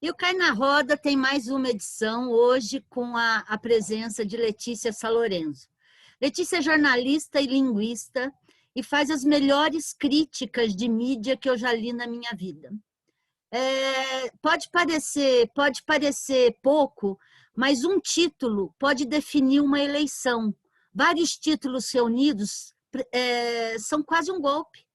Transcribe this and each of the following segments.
E o Cai na Roda tem mais uma edição hoje com a presença de Letícia Salorenzo. Letícia é jornalista e linguista e faz as melhores críticas de mídia que eu já li na minha vida. Pode parecer pouco, mas um título pode definir uma eleição. Vários títulos reunidos são quase um golpe.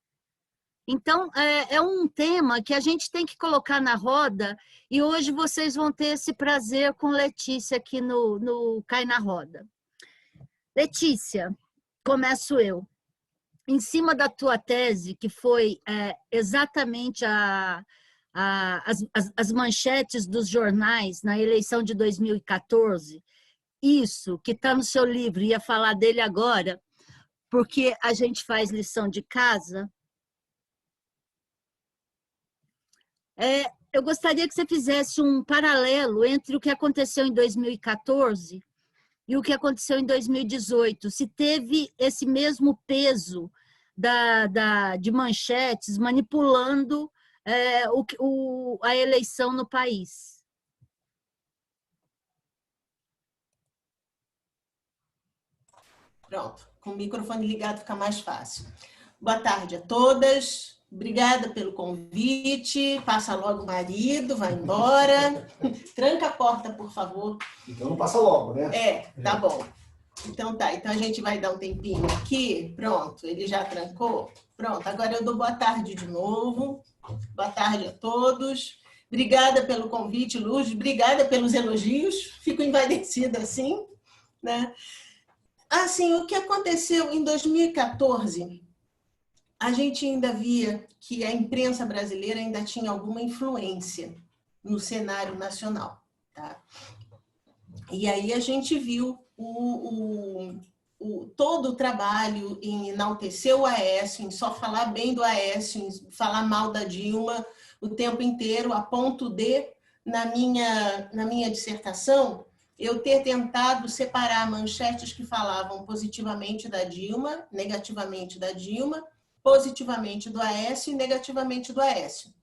Então, é um tema que a gente tem que colocar na roda e hoje vocês vão ter esse prazer com Letícia aqui no Cai na Roda. Letícia, começo eu. Em cima da tua tese, que foi exatamente as manchetes dos jornais na eleição de 2014, isso que está no seu livro, ia falar dele agora, porque a gente faz lição de casa. Eu gostaria que você fizesse um paralelo entre o que aconteceu em 2014 e o que aconteceu em 2018. Se teve esse mesmo peso de manchetes manipulando a eleição no país. Pronto, com o microfone ligado fica mais fácil. Boa tarde a todas. Obrigada pelo convite. Passa logo o marido, vai embora. Tranca a porta, por favor. Então não passa logo, né? Tá bom. Então tá, então a gente vai dar um tempinho aqui. Pronto, ele já trancou. Pronto, agora eu dou boa tarde de novo. Boa tarde a todos. Obrigada pelo convite, Luz. Obrigada pelos elogios. Fico envaidecida assim, né? Assim, o que aconteceu em 2014... a gente ainda via que a imprensa brasileira ainda tinha alguma influência no cenário nacional. Tá? E aí a gente viu todo o trabalho em enaltecer o Aécio, em só falar bem do Aécio, em falar mal da Dilma o tempo inteiro, a ponto de, na minha dissertação, eu ter tentado separar manchetes que falavam positivamente da Dilma, negativamente da Dilma, positivamente do Aécio e negativamente do Aécio.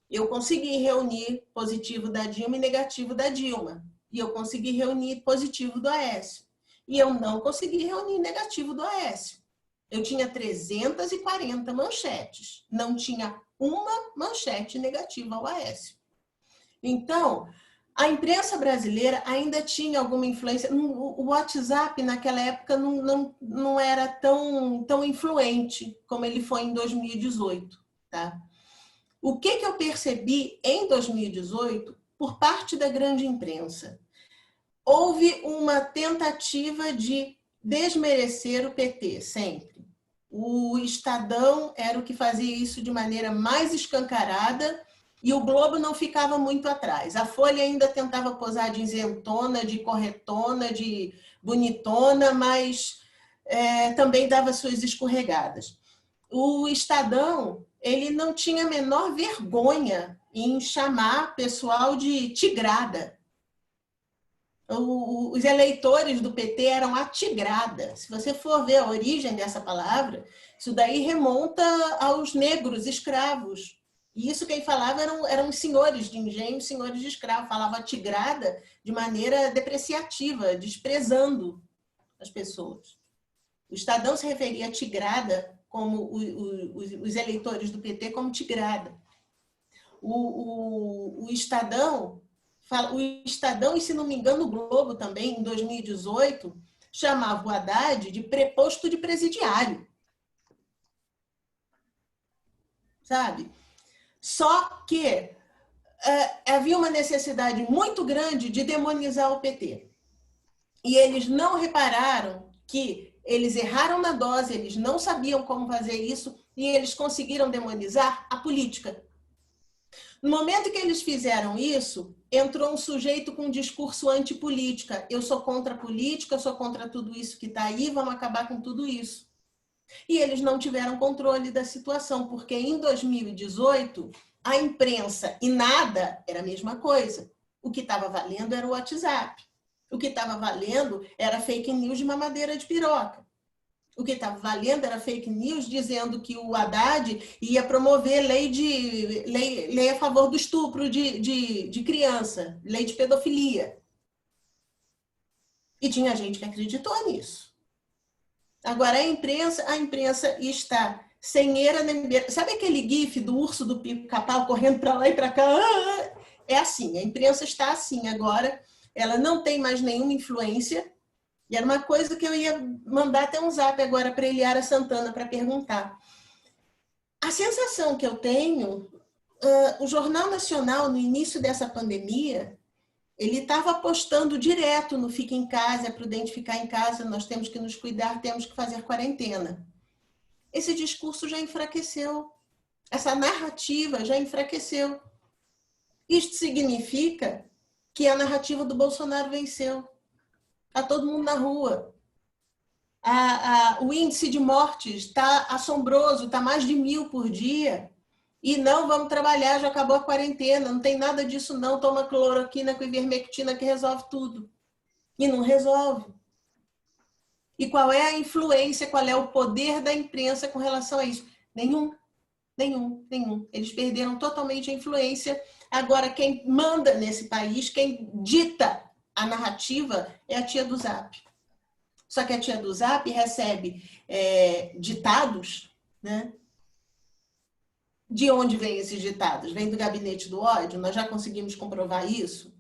Eu consegui reunir positivo da Dilma e negativo da Dilma. E eu consegui reunir positivo do Aécio. E eu não consegui reunir negativo do Aécio. Eu tinha 340 manchetes. Não tinha uma manchete negativa ao Aécio. Então, a imprensa brasileira ainda tinha alguma influência. O WhatsApp, naquela época, não era tão influente como ele foi em 2018. Tá? O que eu percebi em 2018 por parte da grande imprensa? Houve uma tentativa de desmerecer o PT, sempre. O Estadão era o que fazia isso de maneira mais escancarada, e o Globo não ficava muito atrás. A Folha ainda tentava posar de isentona, de corretona, de bonitona, mas também dava suas escorregadas. O Estadão, ele não tinha a menor vergonha em chamar pessoal de tigrada. Os eleitores do PT eram a tigrada. Se você for ver a origem dessa palavra, isso daí remonta aos negros escravos. E isso quem falava eram senhores de engenho, senhores de escravo. Falava tigrada de maneira depreciativa, desprezando as pessoas. O Estadão se referia a tigrada como os eleitores do PT como tigrada. O Estadão, e se não me engano o Globo também, em 2018, chamava o Haddad de preposto de presidiário. Sabe? Só que havia uma necessidade muito grande de demonizar o PT. E eles não repararam que eles erraram na dose, eles não sabiam como fazer isso, e eles conseguiram demonizar a política. No momento que eles fizeram isso, entrou um sujeito com um discurso antipolítica. Eu sou contra a política, eu sou contra tudo isso que está aí, vamos acabar com tudo isso. E eles não tiveram controle da situação, porque em 2018, a imprensa e nada era a mesma coisa. O que estava valendo era o WhatsApp. O que estava valendo era fake news de mamadeira de piroca. O que estava valendo era fake news dizendo que o Haddad ia promover lei a favor do estupro de criança, lei de pedofilia. E tinha gente que acreditou nisso. Agora, a imprensa está sem eira nem beira. Sabe aquele gif do urso do pica-pau correndo para lá e para cá? É assim, a imprensa está assim agora, ela não tem mais nenhuma influência. E era uma coisa que eu ia mandar até um zap agora para Eliara Santana para perguntar. A sensação que eu tenho, o Jornal Nacional, no início dessa pandemia, ele estava apostando direto no fica em casa, é prudente ficar em casa, nós temos que nos cuidar, temos que fazer quarentena. Esse discurso já enfraqueceu. Essa narrativa já enfraqueceu. Isto significa que a narrativa do Bolsonaro venceu. Está todo mundo na rua. O índice de mortes está assombroso, está mais de 1.000 por dia. E não vamos trabalhar, já acabou a quarentena, não tem nada disso não, toma cloroquina com ivermectina que resolve tudo. E não resolve. E qual é a influência, qual é o poder da imprensa com relação a isso? Nenhum. Eles perderam totalmente a influência. Agora, quem manda nesse país, quem dita a narrativa é a tia do Zap. Só que a tia do Zap recebe ditados, né? De onde vêm esses ditados? Vem do gabinete do ódio? Nós já conseguimos comprovar isso?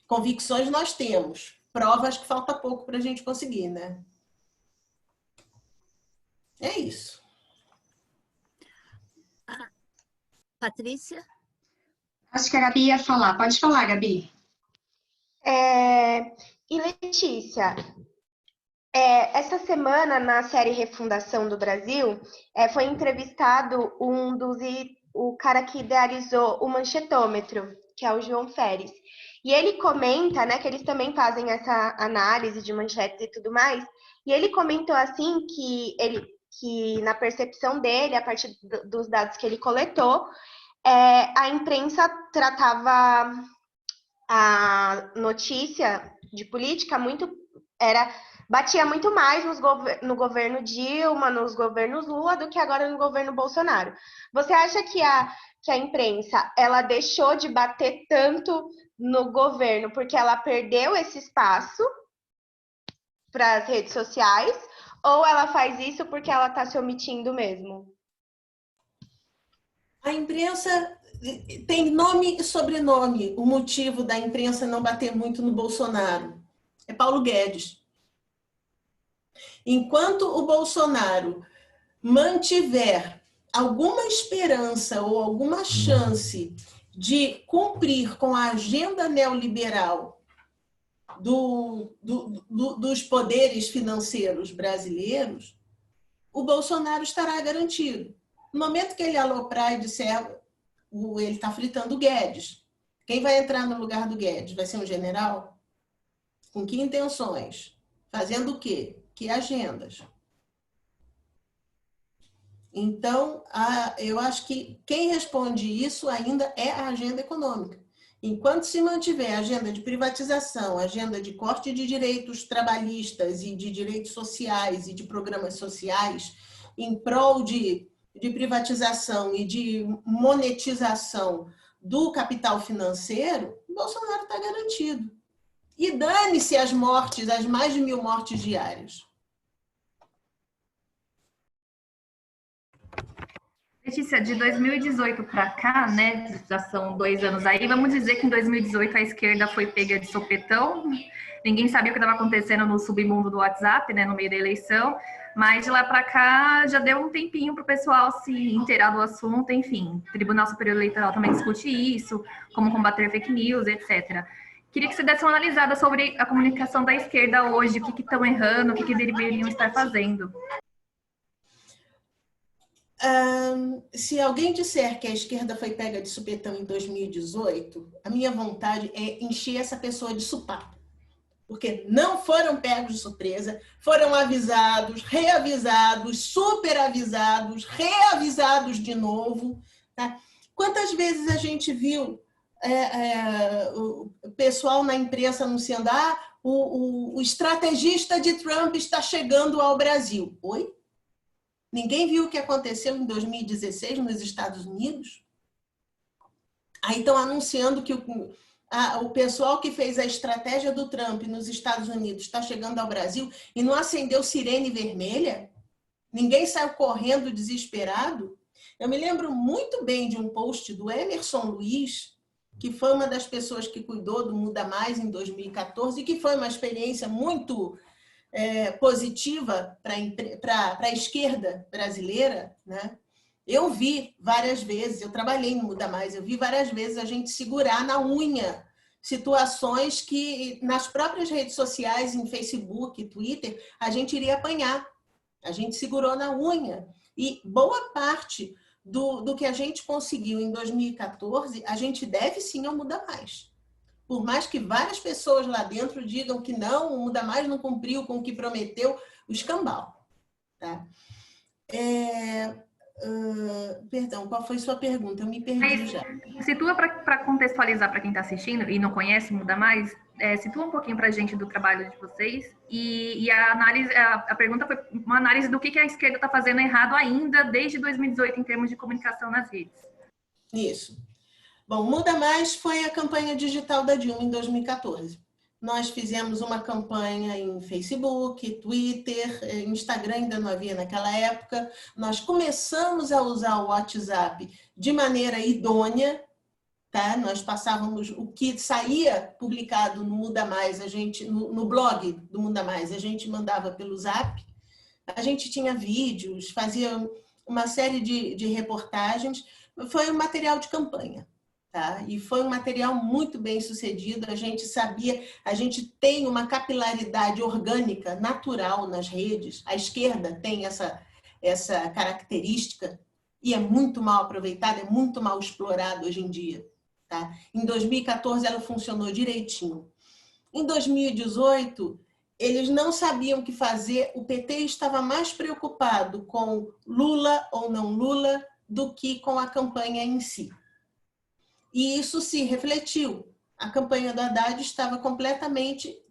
Convicções nós temos. Provas que falta pouco para a gente conseguir, né? É isso. Patrícia? Acho que a Gabi ia falar. Pode falar, Gabi. E Letícia, essa semana na série Refundação do Brasil, foi entrevistado o cara que idealizou o manchetômetro, que é o João Feres. E ele comenta, né, que eles também fazem essa análise de manchetes e tudo mais, e ele comentou assim que na percepção dele, a partir dos dados que ele coletou, a imprensa tratava a notícia de política batia muito mais no governo Dilma, nos governos Lula, do que agora no governo Bolsonaro. Você acha que a imprensa ela deixou de bater tanto no governo porque ela perdeu esse espaço para as redes sociais, ou ela faz isso porque ela está se omitindo mesmo? A imprensa tem nome e sobrenome. O motivo da imprensa não bater muito no Bolsonaro é Paulo Guedes. Enquanto o Bolsonaro mantiver alguma esperança ou alguma chance de cumprir com a agenda neoliberal dos poderes financeiros brasileiros, o Bolsonaro estará garantido. No momento que ele aloprar e disser ele está fritando o Guedes, quem vai entrar no lugar do Guedes? Vai ser um general? Com que intenções? Fazendo o quê? Que agendas? Então, eu acho que quem responde isso ainda é a agenda econômica. Enquanto se mantiver a agenda de privatização, a agenda de corte de direitos trabalhistas e de direitos sociais e de programas sociais em prol de privatização e de monetização do capital financeiro, o Bolsonaro está garantido. E dane-se as mortes, as mais de 1.000 mortes diárias. Letícia, de 2018 para cá, né, já são 2 anos aí, vamos dizer que em 2018 a esquerda foi pega de sopetão, ninguém sabia o que estava acontecendo no submundo do WhatsApp, né, no meio da eleição, mas de lá para cá já deu um tempinho para o pessoal se inteirar do assunto, enfim, o Tribunal Superior Eleitoral também discute isso, como combater fake news, etc. Queria que você desse uma analisada sobre a comunicação da esquerda hoje, o que estão errando, o que deveriam estar fazendo. Se alguém disser que a esquerda foi pega de supetão em 2018, a minha vontade é encher essa pessoa de supapo. Porque não foram pegos de surpresa, foram avisados, reavisados, superavisados, reavisados de novo. Tá? Quantas vezes a gente viu o pessoal na imprensa anunciando o estrategista de Trump está chegando ao Brasil? Oi? Ninguém viu o que aconteceu em 2016 nos Estados Unidos? Aí estão anunciando que o pessoal que fez a estratégia do Trump nos Estados Unidos está chegando ao Brasil e não acendeu sirene vermelha? Ninguém saiu correndo desesperado? Eu me lembro muito bem de um post do Emerson Luiz, que foi uma das pessoas que cuidou do Muda Mais em 2014 e que foi uma experiência muito positiva para a esquerda brasileira, né? Eu vi várias vezes, eu trabalhei no Muda Mais, eu vi várias vezes a gente segurar na unha situações que nas próprias redes sociais, em Facebook, Twitter, a gente iria apanhar. A gente segurou na unha. E boa parte do que a gente conseguiu em 2014, a gente deve sim ao Muda Mais. Por mais que várias pessoas lá dentro digam que não, o Muda Mais não cumpriu com o que prometeu, o escambau. Tá? Perdão, qual foi sua pergunta? Eu me perdi já. Situa para contextualizar para quem está assistindo e não conhece Muda Mais, situa um pouquinho para a gente do trabalho de vocês e a análise, a pergunta foi uma análise do que a esquerda está fazendo errado ainda desde 2018 em termos de comunicação nas redes. Isso. Bom, Muda Mais foi a campanha digital da Dilma em 2014. Nós fizemos uma campanha em Facebook, Twitter, Instagram ainda não havia naquela época. Nós começamos a usar o WhatsApp de maneira idônea, tá? Nós passávamos o que saía publicado no Muda Mais, a gente no blog do Muda Mais, a gente mandava pelo Zap. A gente tinha vídeos, fazia uma série de reportagens. Foi um material de campanha. Tá? E foi um material muito bem sucedido, a gente sabia, a gente tem uma capilaridade orgânica, natural nas redes, a esquerda tem essa característica e é muito mal aproveitada, é muito mal explorada hoje em dia. Tá? Em 2014 ela funcionou direitinho. Em 2018, eles não sabiam o que fazer, o PT estava mais preocupado com Lula ou não Lula do que com a campanha em si. E isso se refletiu. A campanha do Haddad estava completamente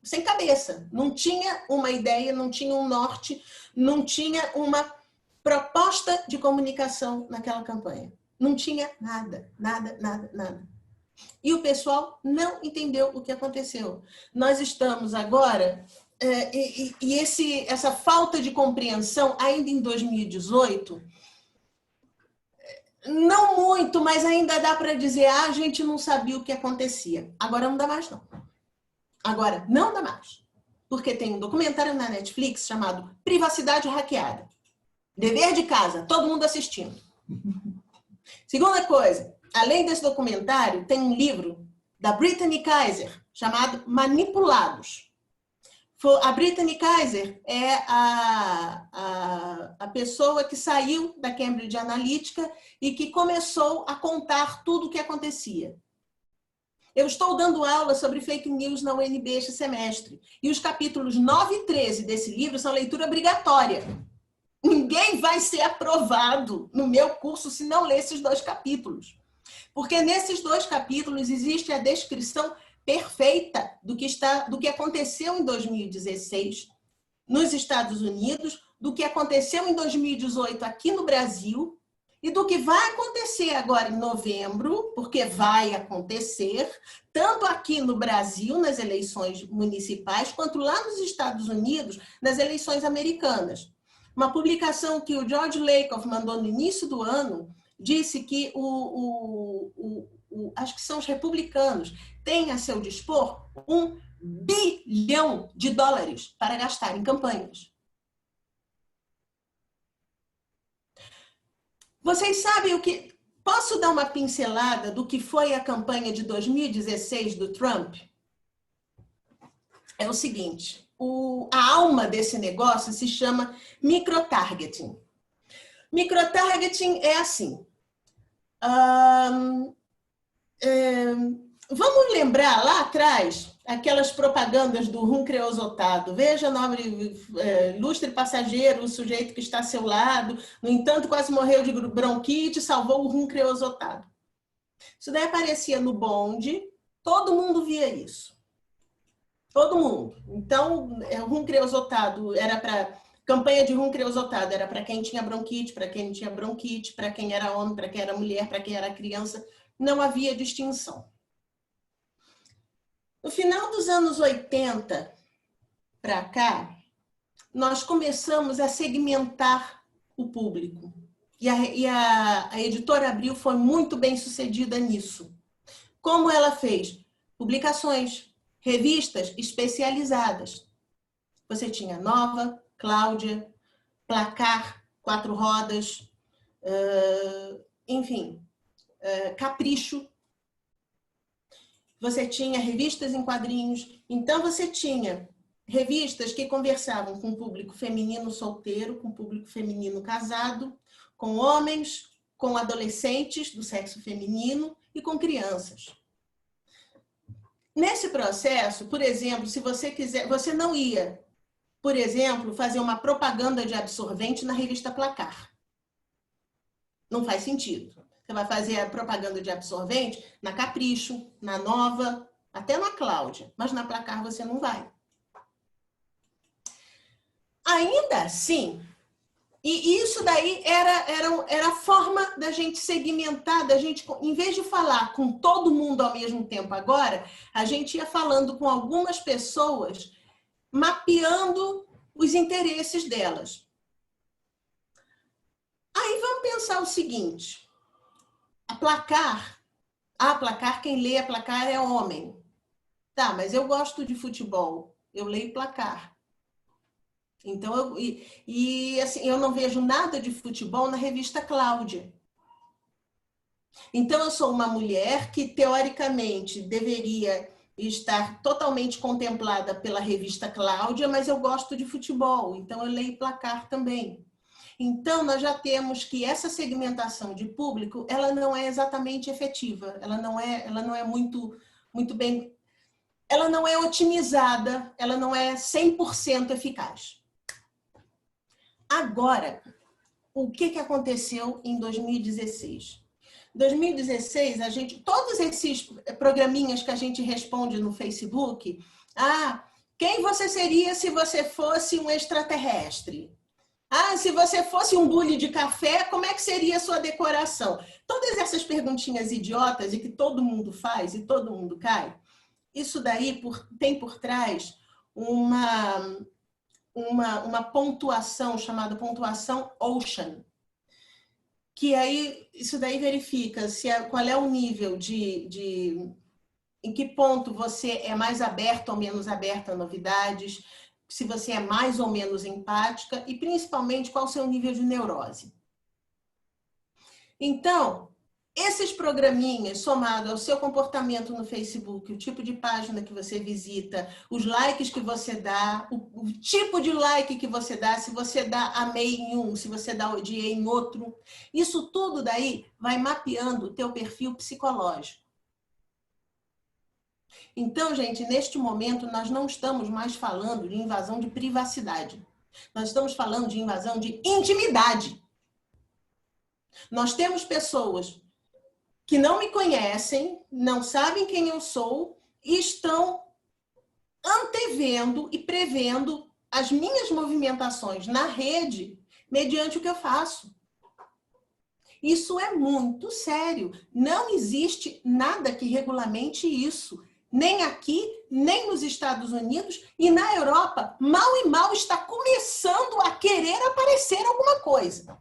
sem cabeça. Não tinha uma ideia, não tinha um norte, não tinha uma proposta de comunicação naquela campanha. Não tinha nada, nada, nada, nada. E o pessoal não entendeu o que aconteceu. Nós estamos agora... essa falta de compreensão, ainda em 2018... Não muito, mas ainda dá para dizer, a gente não sabia o que acontecia. Agora não dá mais, não. Agora não dá mais. Porque tem um documentário na Netflix chamado Privacidade Hackeada. Dever de casa, todo mundo assistindo. Segunda coisa, além desse documentário, tem um livro da Brittany Kaiser chamado Manipulados. A Brittany Kaiser é a pessoa que saiu da Cambridge Analytica e que começou a contar tudo o que acontecia. Eu estou dando aula sobre fake news na UNB este semestre. E os capítulos 9 e 13 desse livro são leitura obrigatória. Ninguém vai ser aprovado no meu curso se não ler esses 2 capítulos. Porque nesses 2 capítulos existe a descrição perfeita do que aconteceu em 2016 nos Estados Unidos, do que aconteceu em 2018 aqui no Brasil e do que vai acontecer agora em novembro, porque vai acontecer, tanto aqui no Brasil, nas eleições municipais, quanto lá nos Estados Unidos, nas eleições americanas. Uma publicação que o George Lakoff mandou no início do ano disse que acho que são os republicanos, têm a seu dispor $1 bilhão para gastar em campanhas. Vocês sabem o que... Posso dar uma pincelada do que foi a campanha de 2016 do Trump? É o seguinte, a alma desse negócio se chama microtargeting. Microtargeting é assim... vamos lembrar lá atrás aquelas propagandas do rum creosotado. Veja, nobre, ilustre passageiro, o sujeito que está a seu lado, no entanto, quase morreu de bronquite, salvou o rum creosotado. Isso daí aparecia no bonde, todo mundo via isso. Todo mundo. Então, o rum creosotado era para Campanha de rum creosotado era para quem tinha bronquite, para quem não tinha bronquite, para quem era homem, para quem era mulher, para quem era criança. Não havia distinção. No final dos anos 80 para cá, nós começamos a segmentar o público. E a Editora Abril foi muito bem sucedida nisso. Como ela fez? Publicações, revistas especializadas. Você tinha Nova, Cláudia, Placar, Quatro Rodas, enfim, Capricho. Você tinha revistas em quadrinhos. Então, você tinha revistas que conversavam com o público feminino solteiro, com o público feminino casado, com homens, com adolescentes do sexo feminino e com crianças. Nesse processo, por exemplo, se você quiser, você não ia, por exemplo, fazer uma propaganda de absorvente na revista Placar. Não faz sentido. Você vai fazer a propaganda de absorvente na Capricho, na Nova, até na Cláudia, mas na Placar você não vai. Ainda assim, e isso daí era a forma da gente segmentar, da gente, em vez de falar com todo mundo ao mesmo tempo agora, a gente ia falando com algumas pessoas, mapeando os interesses delas. Aí vamos pensar o seguinte, a Placar, quem lê a Placar é homem. Tá, mas eu gosto de futebol, eu leio Placar. Então, assim, eu não vejo nada de futebol na revista Cláudia. Então, eu sou uma mulher que, teoricamente, deveria estar totalmente contemplada pela revista Cláudia, mas eu gosto de futebol, então eu leio Placar também. Então, nós já temos que essa segmentação de público, ela não é exatamente efetiva, ela não é muito bem, ela não é otimizada, ela não é 100% eficaz. Agora, o que aconteceu em 2016? Em 2016, todos esses programinhas que a gente responde no Facebook, quem você seria se você fosse um extraterrestre? Se você fosse um bule de café, como é que seria a sua decoração? Todas essas perguntinhas idiotas e que todo mundo faz e todo mundo cai, isso daí tem por trás uma pontuação chamada pontuação Ocean, que aí isso daí verifica qual é o nível em que ponto você é mais aberto ou menos aberto a novidades, se você é mais ou menos empática e, principalmente, qual o seu nível de neurose. Então, esses programinhas, somado ao seu comportamento no Facebook, o tipo de página que você visita, os likes que você dá, o tipo de like que você dá, se você dá amei em um, se você dá odiei em outro, isso tudo daí vai mapeando o teu perfil psicológico. Então, gente, neste momento, nós não estamos mais falando de invasão de privacidade. Nós estamos falando de invasão de intimidade. Nós temos pessoas que não me conhecem, não sabem quem eu sou e estão antevendo e prevendo as minhas movimentações na rede mediante o que eu faço. Isso é muito sério. Não existe nada que regulamente isso. Nem aqui, nem nos Estados Unidos e na Europa, mal e mal está começando a querer aparecer alguma coisa.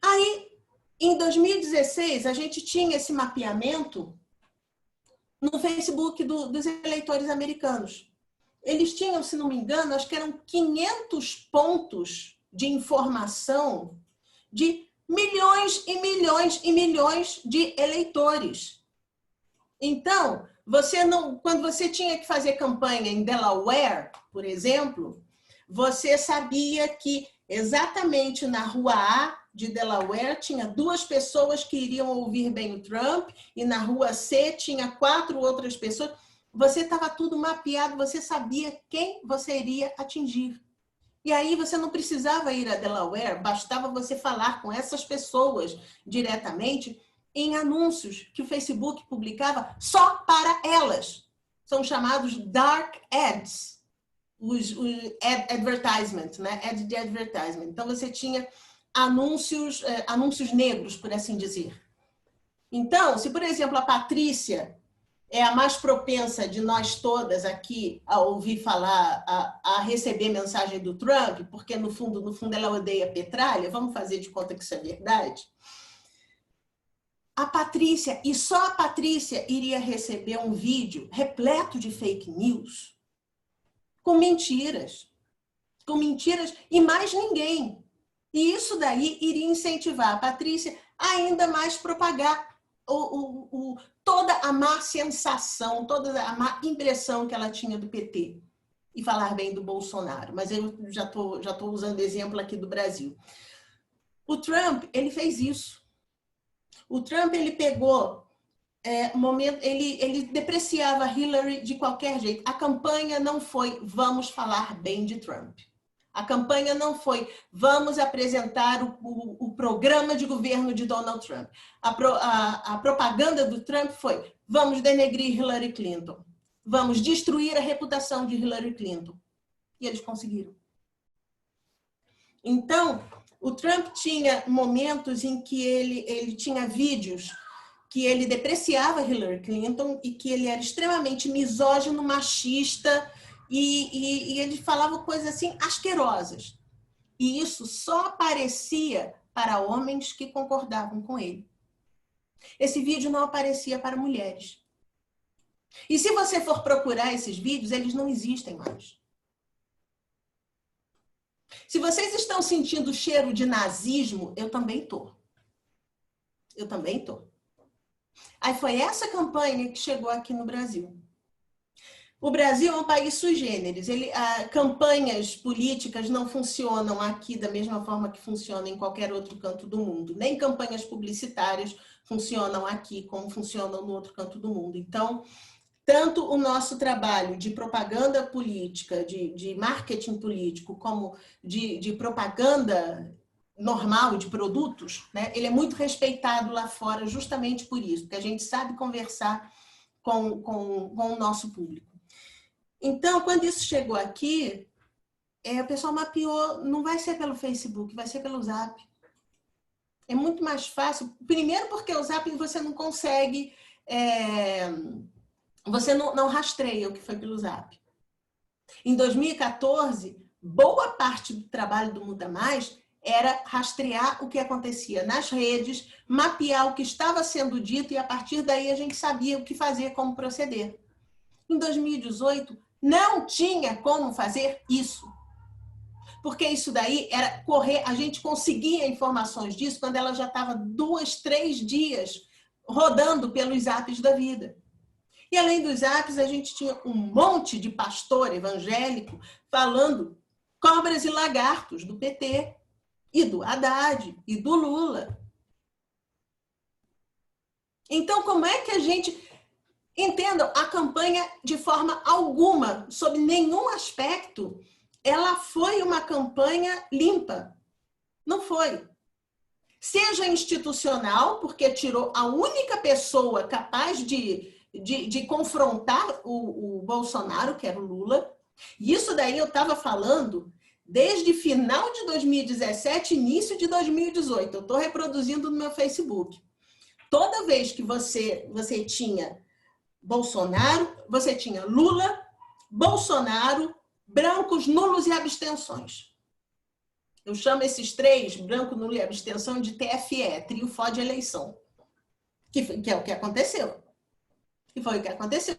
Aí, em 2016, a gente tinha esse mapeamento no Facebook dos eleitores americanos. Eles tinham, se não me engano, acho que eram 500 pontos de informação de milhões e milhões e milhões de eleitores. Então, quando você tinha que fazer campanha em Delaware, por exemplo, você sabia que exatamente na rua A de Delaware tinha 2 pessoas que iriam ouvir bem o Trump e na rua C tinha 4 outras pessoas. Você estava tudo mapeado, você sabia quem você iria atingir. E aí você não precisava ir a Delaware, bastava você falar com essas pessoas diretamente em anúncios que o Facebook publicava só para elas. São chamados dark ads. advertisement, né? Ad de advertisement. Então, você tinha anúncios negros, por assim dizer. Então, se, por exemplo, a Patrícia é a mais propensa de nós todas aqui a ouvir falar, a receber mensagem do Trump, porque no fundo ela odeia petralha, vamos fazer de conta que isso é verdade. A Patrícia, e só a Patrícia iria receber um vídeo repleto de fake news, com mentiras e mais ninguém. E isso daí iria incentivar a Patrícia a ainda mais propagar toda a má sensação, toda a má impressão que ela tinha do PT e falar bem do Bolsonaro. Mas eu já tô usando exemplo aqui do Brasil. O Trump, ele fez isso. O Trump, ele pegou ele depreciava Hillary de qualquer jeito. A campanha não foi vamos falar bem de Trump. A campanha não foi vamos apresentar o programa de governo de Donald Trump. A propaganda do Trump foi vamos denegrir Hillary Clinton. Vamos destruir a reputação de Hillary Clinton. E eles conseguiram. Então, o Trump tinha momentos em que ele tinha vídeos que ele depreciava Hillary Clinton e que ele era extremamente misógino, machista, e ele falava coisas assim asquerosas. E isso só aparecia para homens que concordavam com ele. Esse vídeo não aparecia para mulheres. E se você for procurar esses vídeos, eles não existem mais. Se vocês estão sentindo o cheiro de nazismo, eu também estou. Eu também estou. Aí foi essa campanha que chegou aqui no Brasil. O Brasil é um país sui generis. Campanhas políticas não funcionam aqui da mesma forma que funcionam em qualquer outro canto do mundo. Nem campanhas publicitárias funcionam aqui como funcionam no outro canto do mundo. Então, tanto o nosso trabalho de propaganda política, de marketing político, como de propaganda normal de produtos, né? Ele é muito respeitado lá fora justamente por isso, porque a gente sabe conversar com o nosso público. Então, quando isso chegou aqui, o pessoal mapeou, não vai ser pelo Facebook, vai ser pelo Zap. É muito mais fácil. Primeiro porque o Zap você não consegue, você não rastreia o que foi pelo Zap. Em 2014, boa parte do trabalho do Muda Mais era rastrear o que acontecia nas redes, mapear o que estava sendo dito e a partir daí a gente sabia o que fazer, como proceder. Em 2018, não tinha como fazer isso. Porque isso daí era correr, a gente conseguia informações disso quando ela já estava 2, 3 dias rodando pelos zaps da vida. E além dos zaps, a gente tinha um monte de pastor evangélico falando cobras e lagartos do PT, e do Haddad, e do Lula. Então, como é que a gente... Entendam, a campanha, de forma alguma, sob nenhum aspecto, ela foi uma campanha limpa. Não foi. Seja institucional, porque tirou a única pessoa capaz de confrontar o Bolsonaro, que era o Lula. E isso daí eu estava falando desde final de 2017, início de 2018. Eu estou reproduzindo no meu Facebook. Toda vez que você tinha Bolsonaro, você tinha Lula, Bolsonaro, brancos, nulos e abstenções. Eu chamo esses três, branco, nulo e abstenção, de TFE, trio fode eleição. Que é o que aconteceu. E foi o que aconteceu.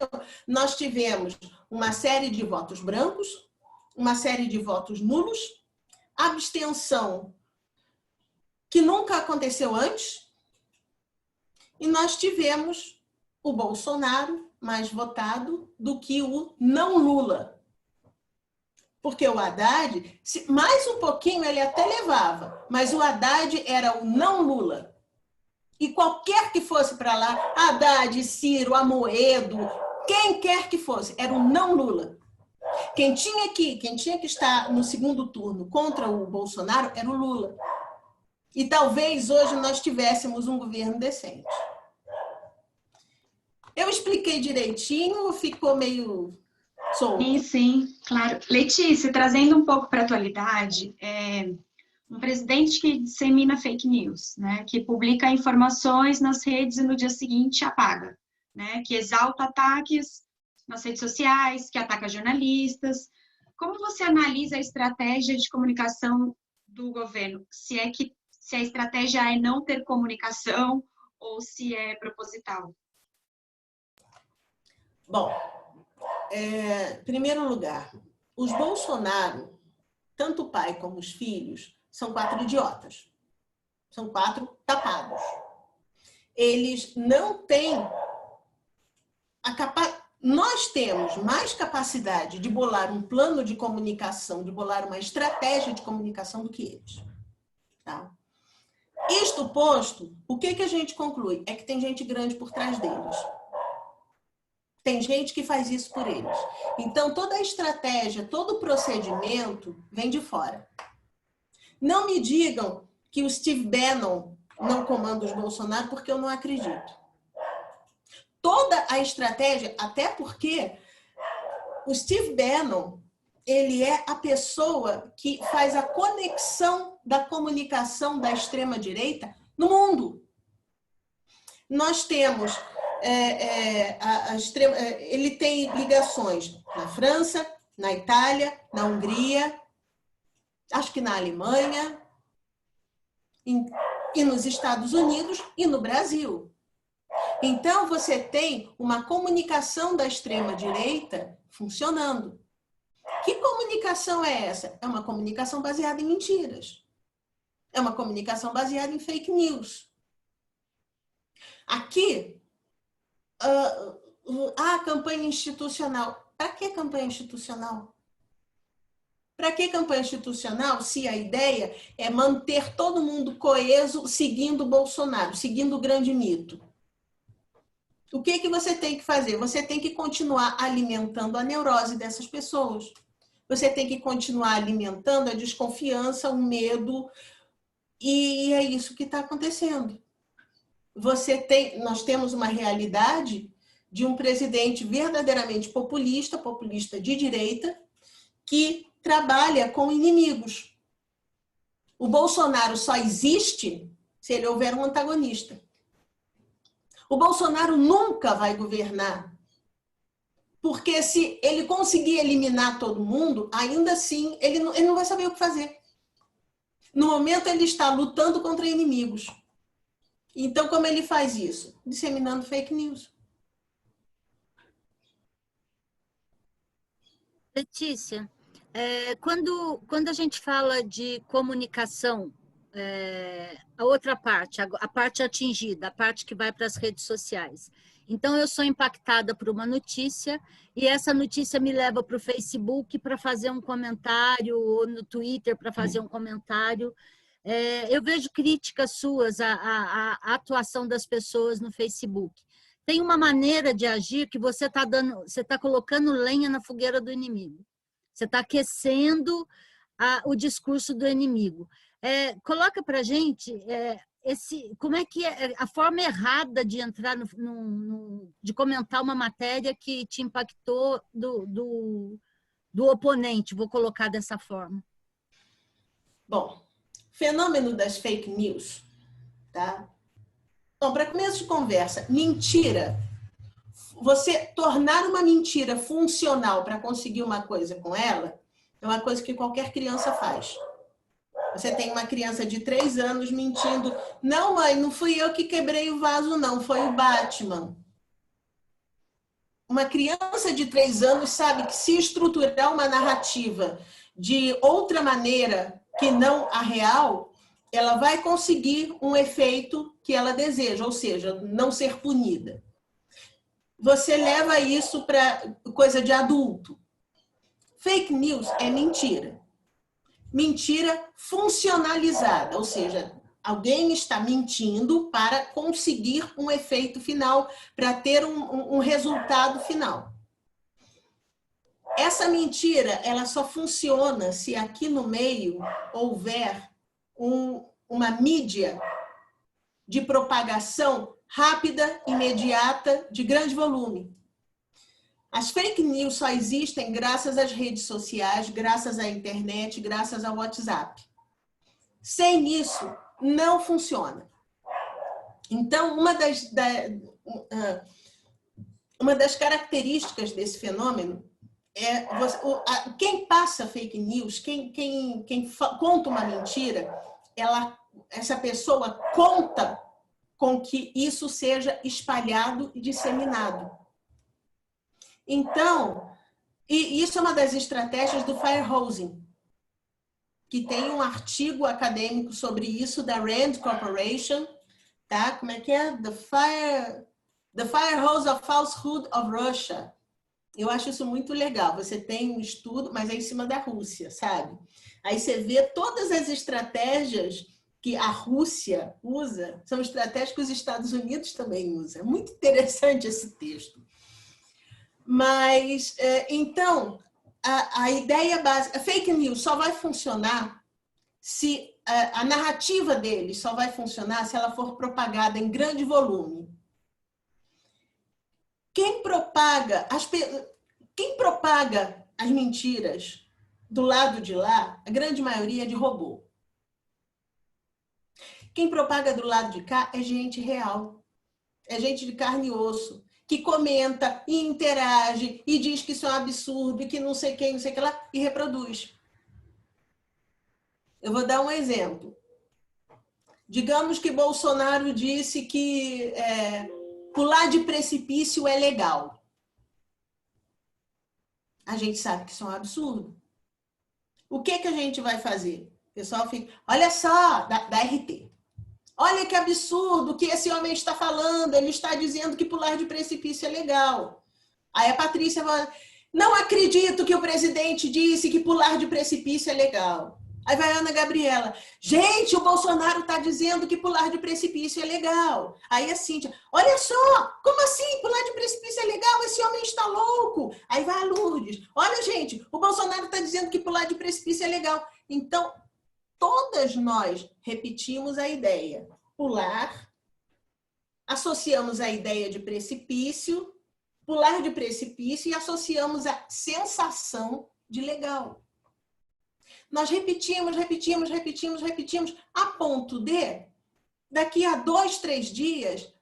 Nós tivemos uma série de votos brancos, uma série de votos nulos, abstenção que nunca aconteceu antes, e nós tivemos o Bolsonaro mais votado do que o não Lula. Porque o Haddad, mais um pouquinho ele até levava, mas o Haddad era o não Lula. E qualquer que fosse para lá, Haddad, Ciro, Amoedo, quem quer que fosse, era o não Lula. Quem tinha que estar no segundo turno contra o Bolsonaro era o Lula. E talvez hoje nós tivéssemos um governo decente. Eu expliquei direitinho ou ficou meio Sim, claro. Letícia, trazendo um pouco para a atualidade, um presidente que dissemina fake news, né, que publica informações nas redes e no dia seguinte apaga, né, que exalta ataques nas redes sociais, que ataca jornalistas. Como você analisa a estratégia de comunicação do governo? Se a estratégia é não ter comunicação ou se é proposital? Bom, em primeiro lugar, os Bolsonaro, tanto o pai como os filhos, são 4 idiotas. São 4 tapados. Eles não têm a capacidade. Nós temos mais capacidade de bolar um plano de comunicação, de bolar uma estratégia de comunicação do que eles. Tá? Isto posto, o que a gente conclui? É que tem gente grande por trás deles. Tem gente que faz isso por eles. Então, toda a estratégia, todo o procedimento vem de fora. Não me digam que o Steve Bannon não comanda os Bolsonaro, porque eu não acredito. Toda a estratégia, até porque o Steve Bannon, ele é a pessoa que faz a conexão da comunicação da extrema-direita no mundo. Nós temos... ele tem ligações na França, na Itália, na Hungria, acho que na Alemanha, e nos Estados Unidos e no Brasil. Então, você tem uma comunicação da extrema-direita funcionando. Que comunicação é essa? É uma comunicação baseada em mentiras. É uma comunicação baseada em fake news. Aqui, a campanha institucional. Para que campanha institucional? Para que campanha institucional se a ideia é manter todo mundo coeso seguindo o Bolsonaro, seguindo o grande mito? O que você tem que fazer? Você tem que continuar alimentando a neurose dessas pessoas. Você tem que continuar alimentando a desconfiança, o medo, e é isso que está acontecendo. Nós temos uma realidade de um presidente verdadeiramente populista, populista de direita, que trabalha com inimigos. O Bolsonaro só existe se ele houver um antagonista. O Bolsonaro nunca vai governar, porque se ele conseguir eliminar todo mundo, ainda assim ele não vai saber o que fazer. No momento ele está lutando contra inimigos. Então, como ele faz isso? Disseminando fake news. Letícia, quando a gente fala de comunicação, a outra parte, a parte atingida, a parte que vai para as redes sociais. Então, eu sou impactada por uma notícia e essa notícia me leva para o Facebook para fazer um comentário, ou no Twitter para fazer um comentário. Eu vejo críticas suas à atuação das pessoas no Facebook. Tem uma maneira de agir que você está colocando lenha na fogueira do inimigo. Você está aquecendo o discurso do inimigo. Coloca para a gente como é que é a forma errada de entrar de comentar uma matéria que te impactou do oponente, vou colocar dessa forma. Bom, fenômeno das fake news, tá? Bom, para começo de conversa, mentira. Você tornar uma mentira funcional para conseguir uma coisa com ela é uma coisa que qualquer criança faz. Você tem uma criança de 3 anos mentindo. Não, mãe, não fui eu que quebrei o vaso, não. Foi o Batman. Uma criança de 3 anos sabe que se estruturar uma narrativa de outra maneira que não a real, ela vai conseguir um efeito que ela deseja, ou seja, não ser punida. Você leva isso para coisa de adulto. Fake news é mentira. Mentira funcionalizada, ou seja, alguém está mentindo para conseguir um efeito final, para ter um resultado final. Essa mentira, ela só funciona se aqui no meio houver uma mídia de propagação rápida, imediata, de grande volume. As fake news só existem graças às redes sociais, graças à internet, graças ao WhatsApp. Sem isso, não funciona. Então, uma das características desse fenômeno é quem passa fake news, quem conta uma mentira, essa pessoa conta com que isso seja espalhado e disseminado. Então, e isso é uma das estratégias do firehosing, que tem um artigo acadêmico sobre isso da Rand Corporation, tá? Como é que é? The Firehose of Falsehood of Russia. Eu acho isso muito legal. Você tem um estudo, mas é em cima da Rússia, sabe? Aí você vê todas as estratégias que a Rússia usa, são estratégias que os Estados Unidos também usam. É muito interessante esse texto. Mas, então, a ideia básica, a fake news só vai funcionar se a narrativa deles só vai funcionar se ela for propagada em grande volume. Quem propaga as mentiras do lado de lá, a grande maioria é de robô. Quem propaga do lado de cá é gente real, é gente de carne e osso, que comenta e interage e diz que isso é um absurdo e que não sei quem, não sei o que lá, e reproduz. Eu vou dar um exemplo. Digamos que Bolsonaro disse que pular de precipício é legal. A gente sabe que isso é um absurdo. O que a gente vai fazer? O pessoal fica, olha só, da RT. Olha que absurdo que esse homem está falando, ele está dizendo que pular de precipício é legal. Aí a Patrícia fala, não acredito que o presidente disse que pular de precipício é legal. Aí vai a Ana Gabriela, gente, o Bolsonaro está dizendo que pular de precipício é legal. Aí a Cíntia, olha só, como assim pular de precipício é legal? Esse homem está louco. Aí vai a Lourdes, olha gente, o Bolsonaro está dizendo que pular de precipício é legal. Então, todas nós repetimos a ideia. Pular, associamos a ideia de precipício, pular de precipício e associamos a sensação de legal. Nós repetimos, a ponto de, daqui a 2, 3 dias,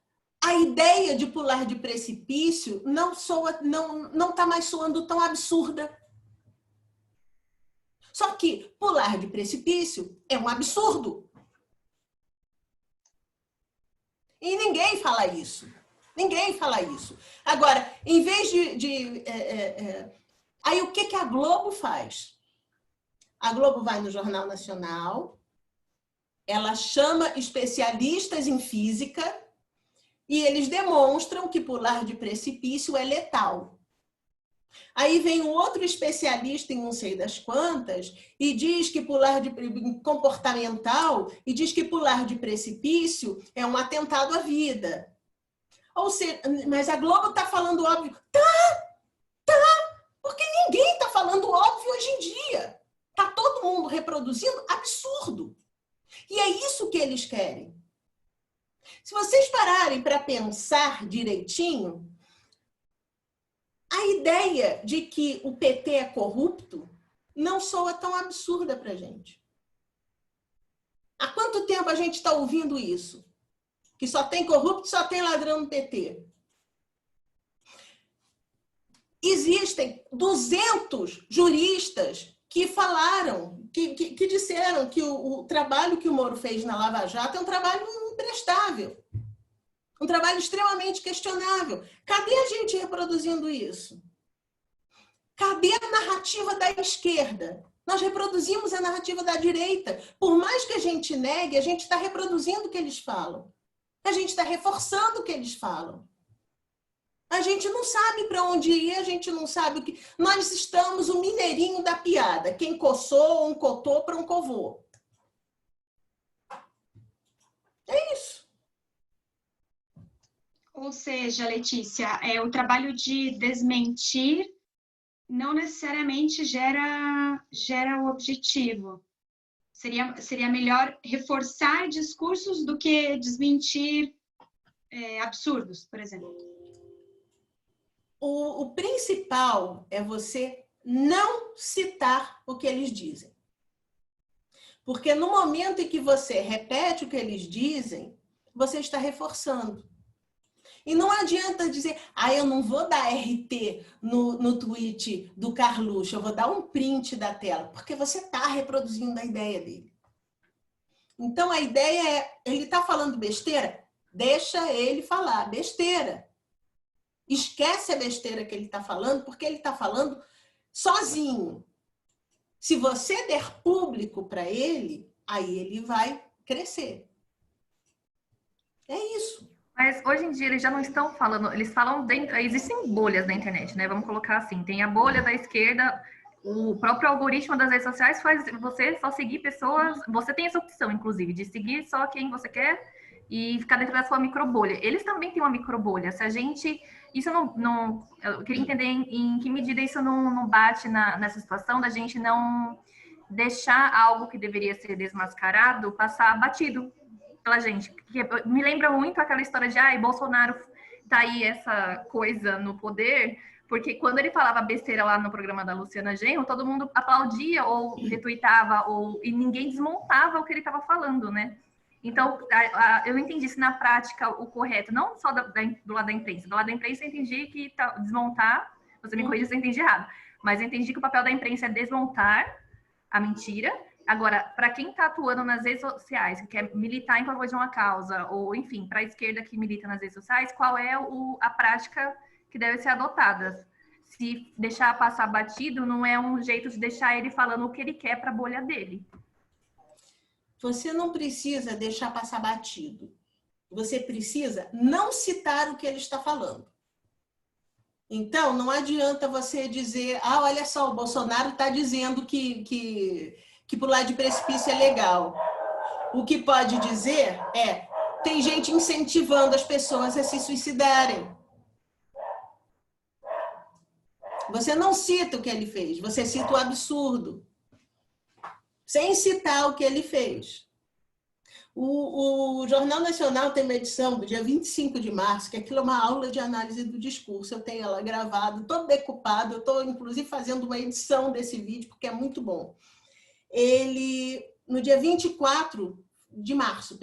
a ideia de pular de precipício não está mais soando tão absurda. Só que pular de precipício é um absurdo. E ninguém fala isso. Ninguém fala isso. Agora, em vez aí o que a Globo faz? A Globo vai no Jornal Nacional, ela chama especialistas em física e eles demonstram que pular de precipício é letal. Aí vem um outro especialista em não sei das quantas e diz que pular de comportamental e diz que pular de precipício é um atentado à vida. Ou seja, mas a Globo está falando óbvio. Tá, porque ninguém está falando óbvio hoje em dia. Está todo mundo reproduzindo absurdo. E é isso que eles querem. Se vocês pararem para pensar direitinho, a ideia de que o PT é corrupto não soa tão absurda para a gente. Há quanto tempo a gente está ouvindo isso? Que só tem corrupto, só tem ladrão no PT. Existem 200 juristas que falaram, que disseram que o trabalho que o Moro fez na Lava Jato é um trabalho imprestável. Um trabalho extremamente questionável. Cadê a gente reproduzindo isso? Cadê a narrativa da esquerda? Nós reproduzimos a narrativa da direita. Por mais que a gente negue, a gente está reproduzindo o que eles falam. A gente está reforçando o que eles falam. A gente não sabe para onde ir, a gente não sabe o que... Nós estamos o mineirinho da piada. Quem coçou, um cotô para um covô. É isso. Ou seja, Letícia, o trabalho de desmentir não necessariamente gera o objetivo. Seria melhor reforçar discursos do que desmentir absurdos, por exemplo. o principal é você não citar o que eles dizem. Porque no momento em que você repete o que eles dizem, você está reforçando. E não adianta dizer, eu não vou dar RT no tweet do Carluxo, eu vou dar um print da tela, porque você está reproduzindo a ideia dele. Então, a ideia é, ele está falando besteira? Deixa ele falar besteira. Esquece a besteira que ele está falando, porque ele está falando sozinho. Se você der público para ele, aí ele vai crescer. É isso. Mas hoje em dia eles já não estão falando, eles falam dentro, existem bolhas na internet, né? Vamos colocar assim, tem a bolha da esquerda, o próprio algoritmo das redes sociais faz você só seguir pessoas, você tem essa opção, inclusive, de seguir só quem você quer e ficar dentro da sua microbolha. Eles também têm uma microbolha. Se a gente, isso não eu queria entender em que medida isso não bate nessa situação da gente não deixar algo que deveria ser desmascarado passar batido pela gente. Porque me lembra muito aquela história de Bolsonaro tá aí essa coisa no poder, porque quando ele falava besteira lá no programa da Luciana Genro, todo mundo aplaudia ou retuitava, e ninguém desmontava o que ele estava falando, né? Então, eu entendi se na prática o correto, não só do lado da imprensa. Do lado da imprensa eu entendi que desmontar, você me corrija se eu entendi errado, mas eu entendi que o papel da imprensa é desmontar a mentira. Agora, para quem está atuando nas redes sociais, que quer militar em favor de uma causa, ou enfim, para a esquerda que milita nas redes sociais, qual é a prática que deve ser adotada? Se deixar passar batido não é um jeito de deixar ele falando o que ele quer para a bolha dele. Você não precisa deixar passar batido. Você precisa não citar o que ele está falando. Então, não adianta você dizer, olha só, o Bolsonaro está dizendo que pular de precipício é legal. O que pode dizer é, tem gente incentivando as pessoas a se suicidarem. Você não cita o que ele fez, você cita o absurdo. Sem citar o que ele fez. O Jornal Nacional tem uma edição do dia 25 de março, que aquilo é uma aula de análise do discurso. Eu tenho ela gravada, todo decupado. Eu estou, inclusive, fazendo uma edição desse vídeo, porque é muito bom. Ele, no dia 24 de março,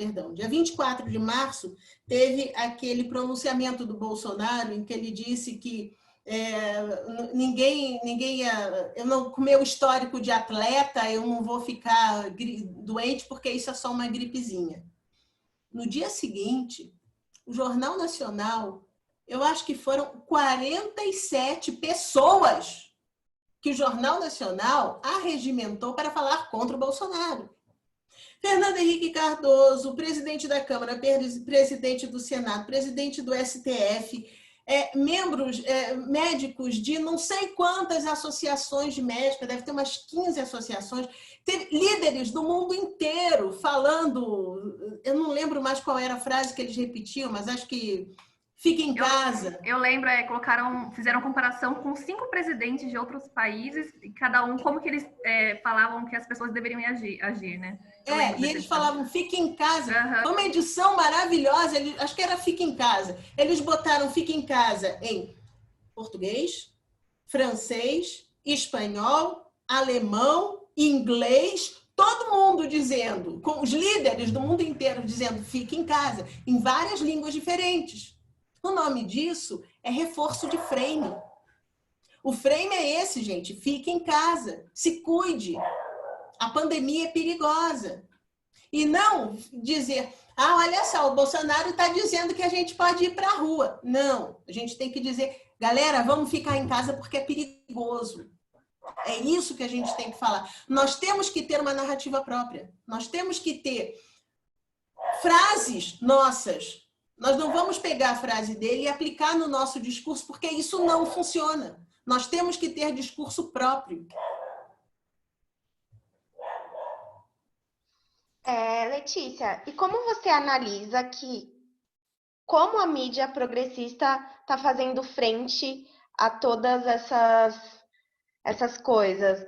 teve aquele pronunciamento do Bolsonaro em que ele disse que com o meu histórico de atleta, eu não vou ficar doente porque isso é só uma gripezinha. No dia seguinte, o Jornal Nacional, eu acho que foram 47 pessoas que o Jornal Nacional arregimentou para falar contra o Bolsonaro. Fernando Henrique Cardoso, presidente da Câmara, presidente do Senado, presidente do STF, membros, médicos de não sei quantas associações de médicos, deve ter umas 15 associações, líderes do mundo inteiro falando, eu não lembro mais qual era a frase que eles repetiam, mas acho que fique em casa. Eu lembro, fizeram comparação com 5 presidentes de outros países, e cada um, como que eles falavam que as pessoas deveriam agir, né? E eles falavam, fique em casa. Foi uma edição maravilhosa, acho que era fique em casa. Eles botaram fique em casa em português, francês, espanhol, alemão, inglês, todo mundo dizendo, com os líderes do mundo inteiro dizendo fique em casa, em várias línguas diferentes. O nome disso é reforço de frame. O frame é esse, gente. Fique em casa. Se cuide. A pandemia é perigosa. E não dizer, olha só, o Bolsonaro está dizendo que a gente pode ir para a rua. Não. A gente tem que dizer, galera, vamos ficar em casa porque é perigoso. É isso que a gente tem que falar. Nós temos que ter uma narrativa própria. Nós temos que ter frases nossas. Nós não vamos pegar a frase dele e aplicar no nosso discurso, porque isso não funciona. Nós temos que ter discurso próprio. Letícia, e como você analisa como a mídia progressista está fazendo frente a todas essas coisas,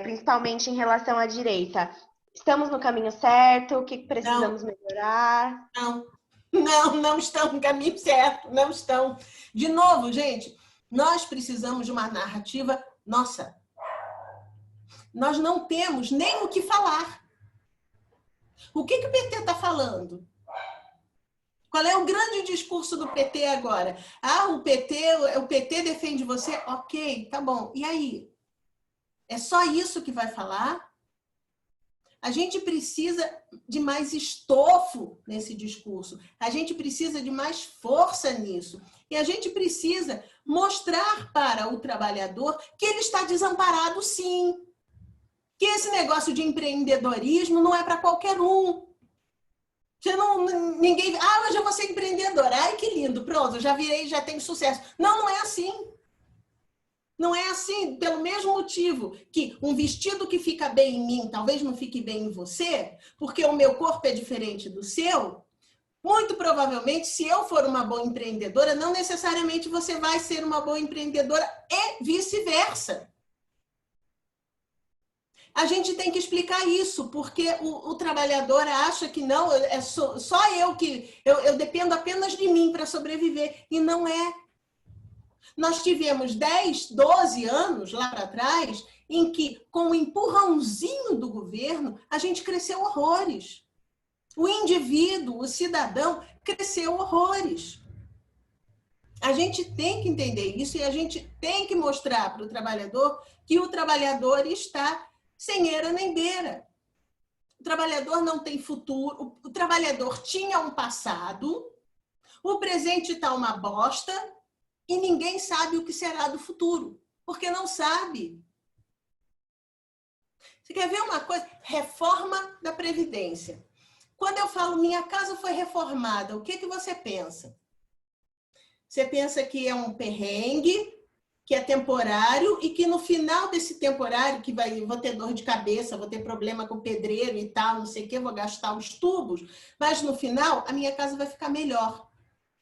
principalmente em relação à direita? Estamos no caminho certo? O que precisamos melhorar? Não estão no caminho certo, não estão. De novo, gente, Nós precisamos de uma narrativa nossa. Nós não temos nem o que falar. O que o PT está falando? Qual é o grande discurso do PT agora? Ah, o PT defende você? Ok, tá bom. E aí? É só isso que vai falar? A gente precisa de mais estofo nesse discurso. A gente precisa de mais força nisso. E a gente precisa mostrar para o trabalhador que ele está desamparado, sim. Que esse negócio de empreendedorismo não é para qualquer um. Ninguém... hoje eu vou ser empreendedora. Ai, que lindo, pronto, já virei, já tenho sucesso. Não, não é assim. Não é assim, pelo mesmo motivo que um vestido que fica bem em mim, talvez não fique bem em você, porque o meu corpo é diferente do seu. Muito provavelmente, se eu for uma boa empreendedora, não necessariamente você vai ser uma boa empreendedora e vice-versa. A gente tem que explicar isso, porque o trabalhador acha que não, é só eu dependo apenas de mim para sobreviver, e não é. Nós tivemos 10, 12 anos lá para trás, em que, com o empurrãozinho do governo, a gente cresceu horrores. O indivíduo, o cidadão, cresceu horrores. A gente tem que entender isso e a gente tem que mostrar para o trabalhador que o trabalhador está sem eira nem beira. O trabalhador não tem futuro, o trabalhador tinha um passado, o presente está uma bosta e ninguém sabe o que será do futuro, porque não sabe. Você quer ver uma coisa? Reforma da Previdência. Quando eu falo minha casa foi reformada, o que você pensa? Você pensa que é um perrengue, que é temporário e que no final desse temporário, que vou ter dor de cabeça, vou ter problema com o pedreiro e tal, não sei o quê, vou gastar os tubos, mas no final a minha casa vai ficar melhor.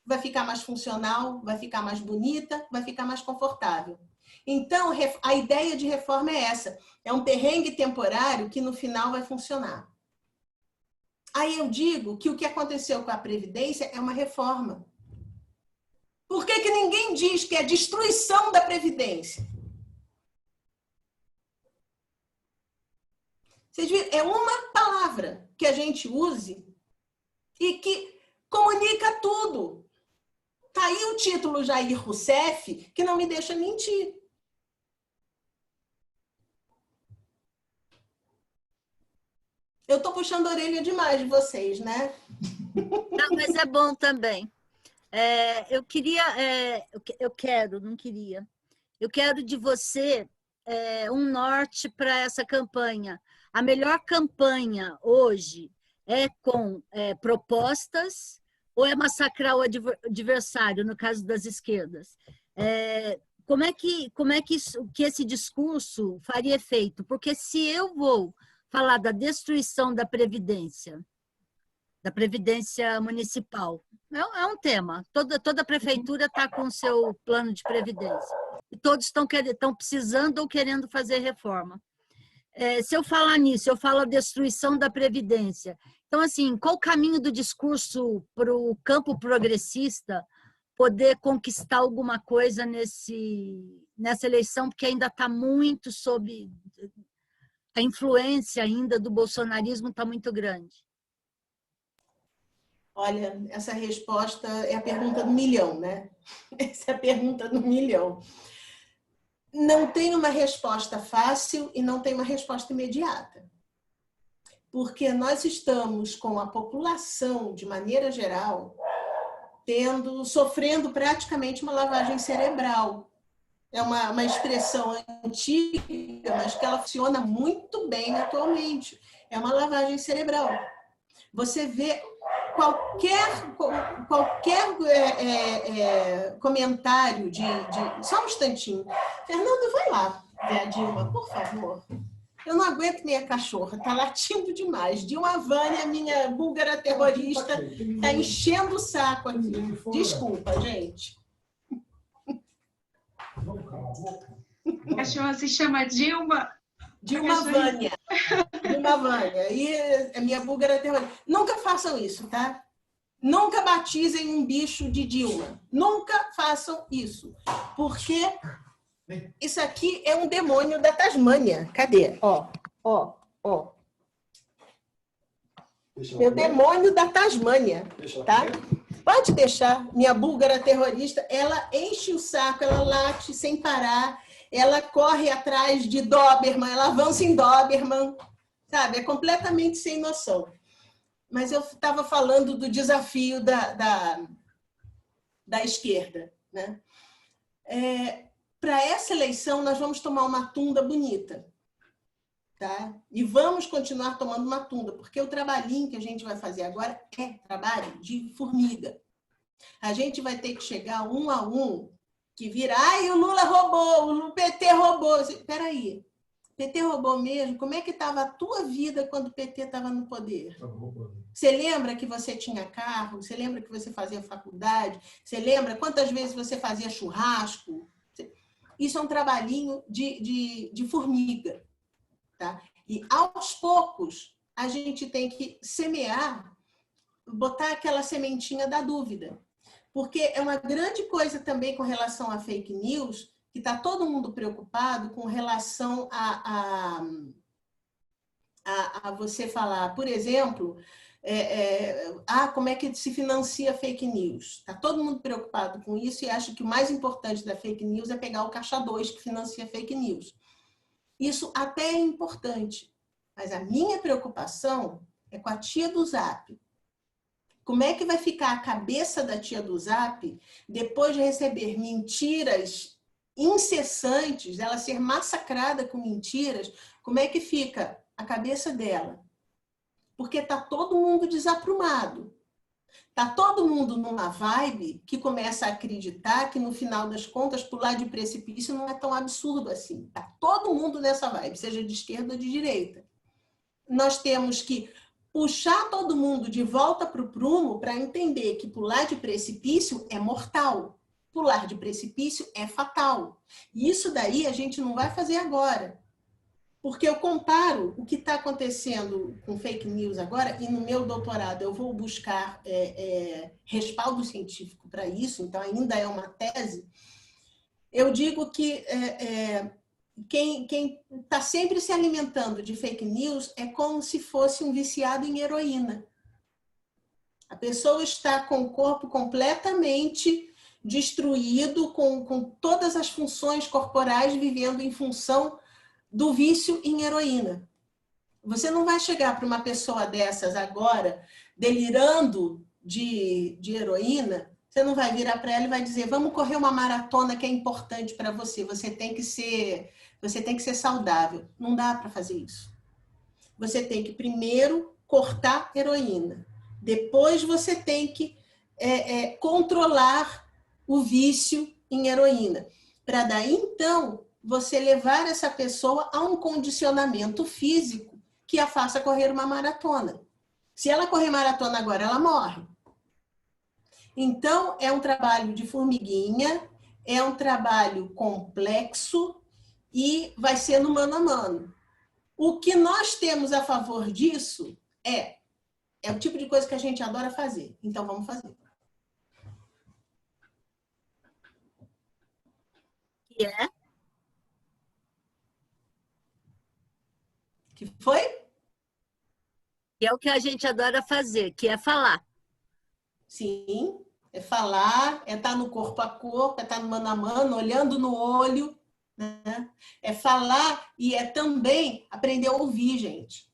Vai ficar mais funcional, vai ficar mais bonita, vai ficar mais confortável. Então, a ideia de reforma é essa. É um perrengue temporário que no final vai funcionar. Aí eu digo que o que aconteceu com a Previdência é uma reforma. Por que ninguém diz que é destruição da Previdência? Vocês viram? É uma palavra que a gente use e que comunica tudo. Está aí o título Jair Rousseff, que não me deixa mentir. Eu estou puxando a orelha demais de vocês, né? Não, mas é bom também. Eu quero de você um norte para essa campanha. A melhor campanha hoje é com propostas ou é massacrar o adversário, no caso das esquerdas? Como é que esse discurso faria efeito? Porque se eu vou falar da destruição da Previdência municipal, é um tema. Toda prefeitura está com o seu plano de previdência. E todos estão precisando ou querendo fazer reforma. Se eu falar nisso, eu falo a destruição da Previdência. Então, assim, qual o caminho do discurso para o campo progressista poder conquistar alguma coisa nessa eleição, porque ainda está muito sob... A influência ainda do bolsonarismo está muito grande. Olha, essa resposta é a pergunta do milhão, né? Essa é a pergunta do milhão. Não tem uma resposta fácil e não tem uma resposta imediata. Porque nós estamos com a população, de maneira geral, sofrendo praticamente uma lavagem cerebral. É uma expressão antiga, mas que ela funciona muito bem atualmente. É uma lavagem cerebral. Você vê qualquer comentário de... Só um instantinho. Fernando, vai lá ver a Dilma, por favor. Eu não aguento minha cachorra, tá latindo demais. Dilma Vânia, minha búlgara terrorista, tá enchendo o saco aqui. Desculpa, gente. A cachorra se chama Dilma. Dilma Vânia. Dilma Vânia. E a minha búlgara terrorista. Nunca façam isso, tá? Nunca batizem um bicho de Dilma. Nunca façam isso. Porque isso aqui é um demônio da Tasmânia. Cadê? Ó. Meu demônio da Tasmânia, tá? Pode deixar. Minha búlgara terrorista, ela enche o saco, ela late sem parar, ela corre atrás de Doberman, ela avança em Doberman, sabe? É completamente sem noção. Mas eu estava falando do desafio da esquerda, né? Para essa eleição, nós vamos tomar uma tunda bonita. Tá? E vamos continuar tomando uma tunda, porque o trabalhinho que a gente vai fazer agora é trabalho de formiga. A gente vai ter que chegar um a um, que vira, ai, o Lula roubou, o PT roubou. Espera aí, PT roubou mesmo? Como é que estava a tua vida quando o PT estava no poder? Você lembra que você tinha carro? Você lembra que você fazia faculdade? Você lembra quantas vezes você fazia churrasco? Isso é um trabalhinho de formiga. Tá? E, aos poucos, a gente tem que semear, botar aquela sementinha da dúvida. Porque é uma grande coisa também com relação a fake news, que está todo mundo preocupado com relação a você falar, por exemplo, como é que se financia fake news? Está todo mundo preocupado com isso e acha que o mais importante da fake news é pegar o caixa 2 que financia fake news. Isso até é importante, mas a minha preocupação é com a tia do Zap. Como é que vai ficar a cabeça da tia do Zap depois de receber mentiras incessantes, ela ser massacrada com mentiras? Como é que fica a cabeça dela? Porque está todo mundo desaprumado. Está todo mundo numa vibe que começa a acreditar que, no final das contas, pular de precipício não é tão absurdo assim. Está todo mundo nessa vibe, seja de esquerda ou de direita. Nós temos que puxar todo mundo de volta para o prumo para entender que pular de precipício é mortal. Pular de precipício é fatal. E isso daí a gente não vai fazer agora. Porque eu comparo o que está acontecendo com fake news agora, e no meu doutorado eu vou buscar respaldo científico para isso, então ainda é uma tese. Eu digo que quem está sempre se alimentando de fake news é como se fosse um viciado em heroína. A pessoa está com o corpo completamente destruído, com todas as funções corporais vivendo em função do vício em heroína. Você não vai chegar para uma pessoa dessas agora, delirando de heroína, você não vai virar para ela e vai dizer, vamos correr uma maratona que é importante para você, você tem que ser saudável. Não dá para fazer isso. Você tem que primeiro cortar heroína. Depois você tem que controlar o vício em heroína. Para daí, então, você levar essa pessoa a um condicionamento físico que a faça correr uma maratona. Se ela correr maratona agora, ela morre. Então, é um trabalho de formiguinha, é um trabalho complexo e vai ser no mano a mano. O que nós temos a favor disso é o tipo de coisa que a gente adora fazer. Então, vamos fazer. Que é? Que foi? Que é o que a gente adora fazer, que é falar. Sim, é falar, é estar no corpo a corpo, é estar no mano a mano, olhando no olho, né? É falar e é também aprender a ouvir, gente.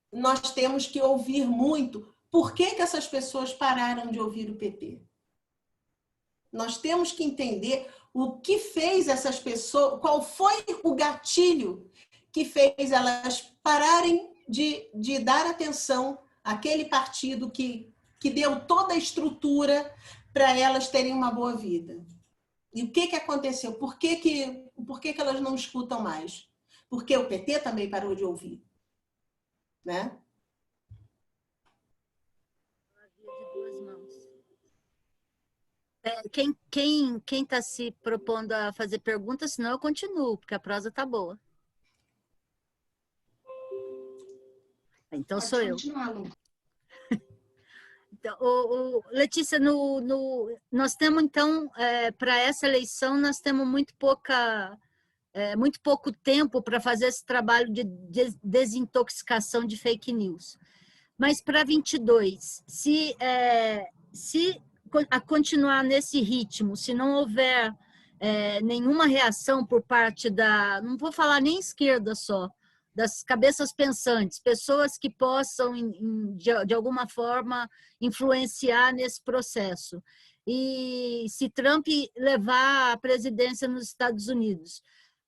Nós temos que ouvir muito. Por que essas pessoas pararam de ouvir o PT? Nós temos que entender o que fez essas pessoas, qual foi o gatilho que fez elas pararem de dar atenção àquele partido que deu toda a estrutura para elas terem uma boa vida. E o que aconteceu? Por que elas não escutam mais? Porque o PT também parou de ouvir. Né? Quem está se propondo a fazer perguntas, senão eu continuo, porque a prosa está boa. Então sou eu. Letícia, nós temos, então, para essa eleição, nós temos muito pouco tempo para fazer esse trabalho de desintoxicação de fake news. Mas para 22, se continuar nesse ritmo, se não houver nenhuma reação por parte não vou falar nem esquerda só, das cabeças pensantes, pessoas que possam, de alguma forma, influenciar nesse processo. E se Trump levar a presidência nos Estados Unidos,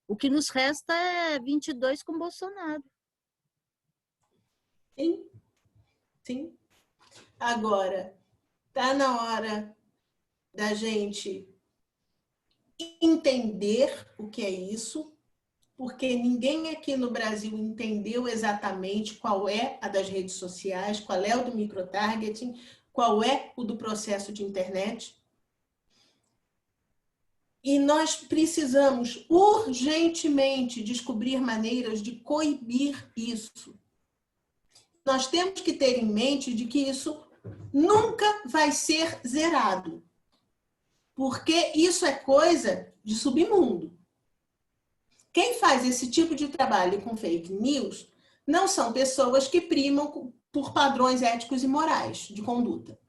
o que nos resta é 22 com Bolsonaro. Sim, sim. Agora, está na hora da gente entender o que é isso, porque ninguém aqui no Brasil entendeu exatamente qual é a das redes sociais, qual é o do microtargeting, qual é o do processo de internet. E nós precisamos urgentemente descobrir maneiras de coibir isso. Nós temos que ter em mente de que isso nunca vai ser zerado, porque isso é coisa de submundo. Quem faz esse tipo de trabalho com fake news não são pessoas que primam por padrões éticos e morais de conduta.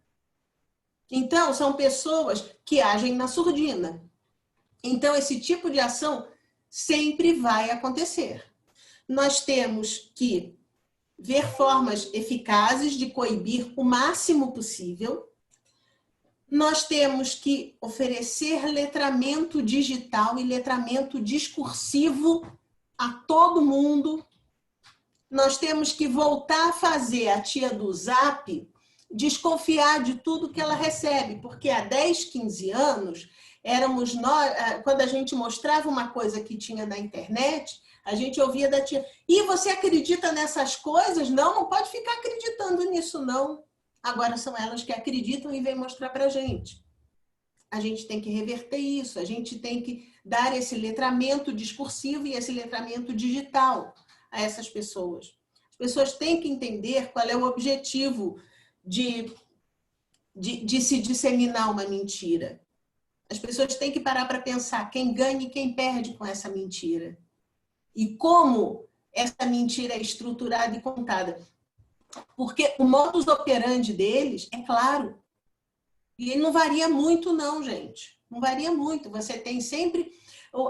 Então, são pessoas que agem na surdina. Então, esse tipo de ação sempre vai acontecer. Nós temos que ver formas eficazes de coibir o máximo possível. Nós temos que oferecer letramento digital e letramento discursivo a todo mundo. Nós temos que voltar a fazer a tia do Zap desconfiar de tudo que ela recebe, porque há 10, 15 anos, éramos nós, quando a gente mostrava uma coisa que tinha na internet, a gente ouvia da tia, e você acredita nessas coisas? Não, não pode ficar acreditando nisso, não. Agora são elas que acreditam e vêm mostrar para a gente. A gente tem que reverter isso, a gente tem que dar esse letramento discursivo e esse letramento digital a essas pessoas. As pessoas têm que entender qual é o objetivo de se disseminar uma mentira. As pessoas têm que parar para pensar quem ganha e quem perde com essa mentira. E como essa mentira é estruturada e contada. Porque o modus operandi deles é claro. E ele não varia muito, não, gente. Não varia muito. Você tem sempre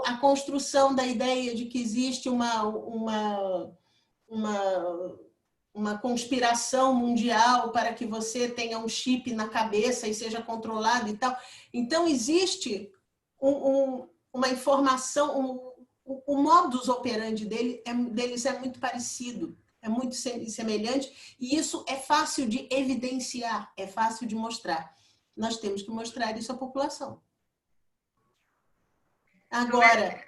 a construção da ideia de que existe uma conspiração mundial para que você tenha um chip na cabeça e seja controlado e tal. Então, existe uma informação, o modus operandi deles é muito parecido, é muito semelhante, e isso é fácil de evidenciar, é fácil de mostrar. Nós temos que mostrar isso à população. Agora,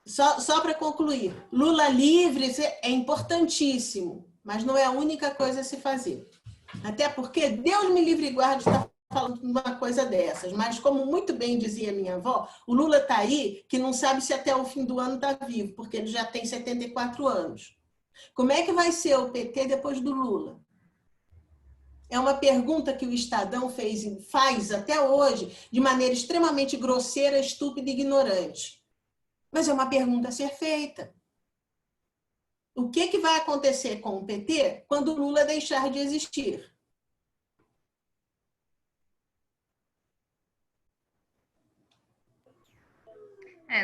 só para concluir, Lula livre é importantíssimo, mas não é a única coisa a se fazer. Até porque Deus me livre e guarde de estar falando uma coisa dessas. Mas, como muito bem dizia minha avó, o Lula está aí que não sabe se até o fim do ano está vivo, porque ele já tem 74 anos. Como é que vai ser o PT depois do Lula? É uma pergunta que o Estadão faz até hoje de maneira extremamente grosseira, estúpida e ignorante. Mas é uma pergunta a ser feita. O que vai acontecer com o PT quando o Lula deixar de existir?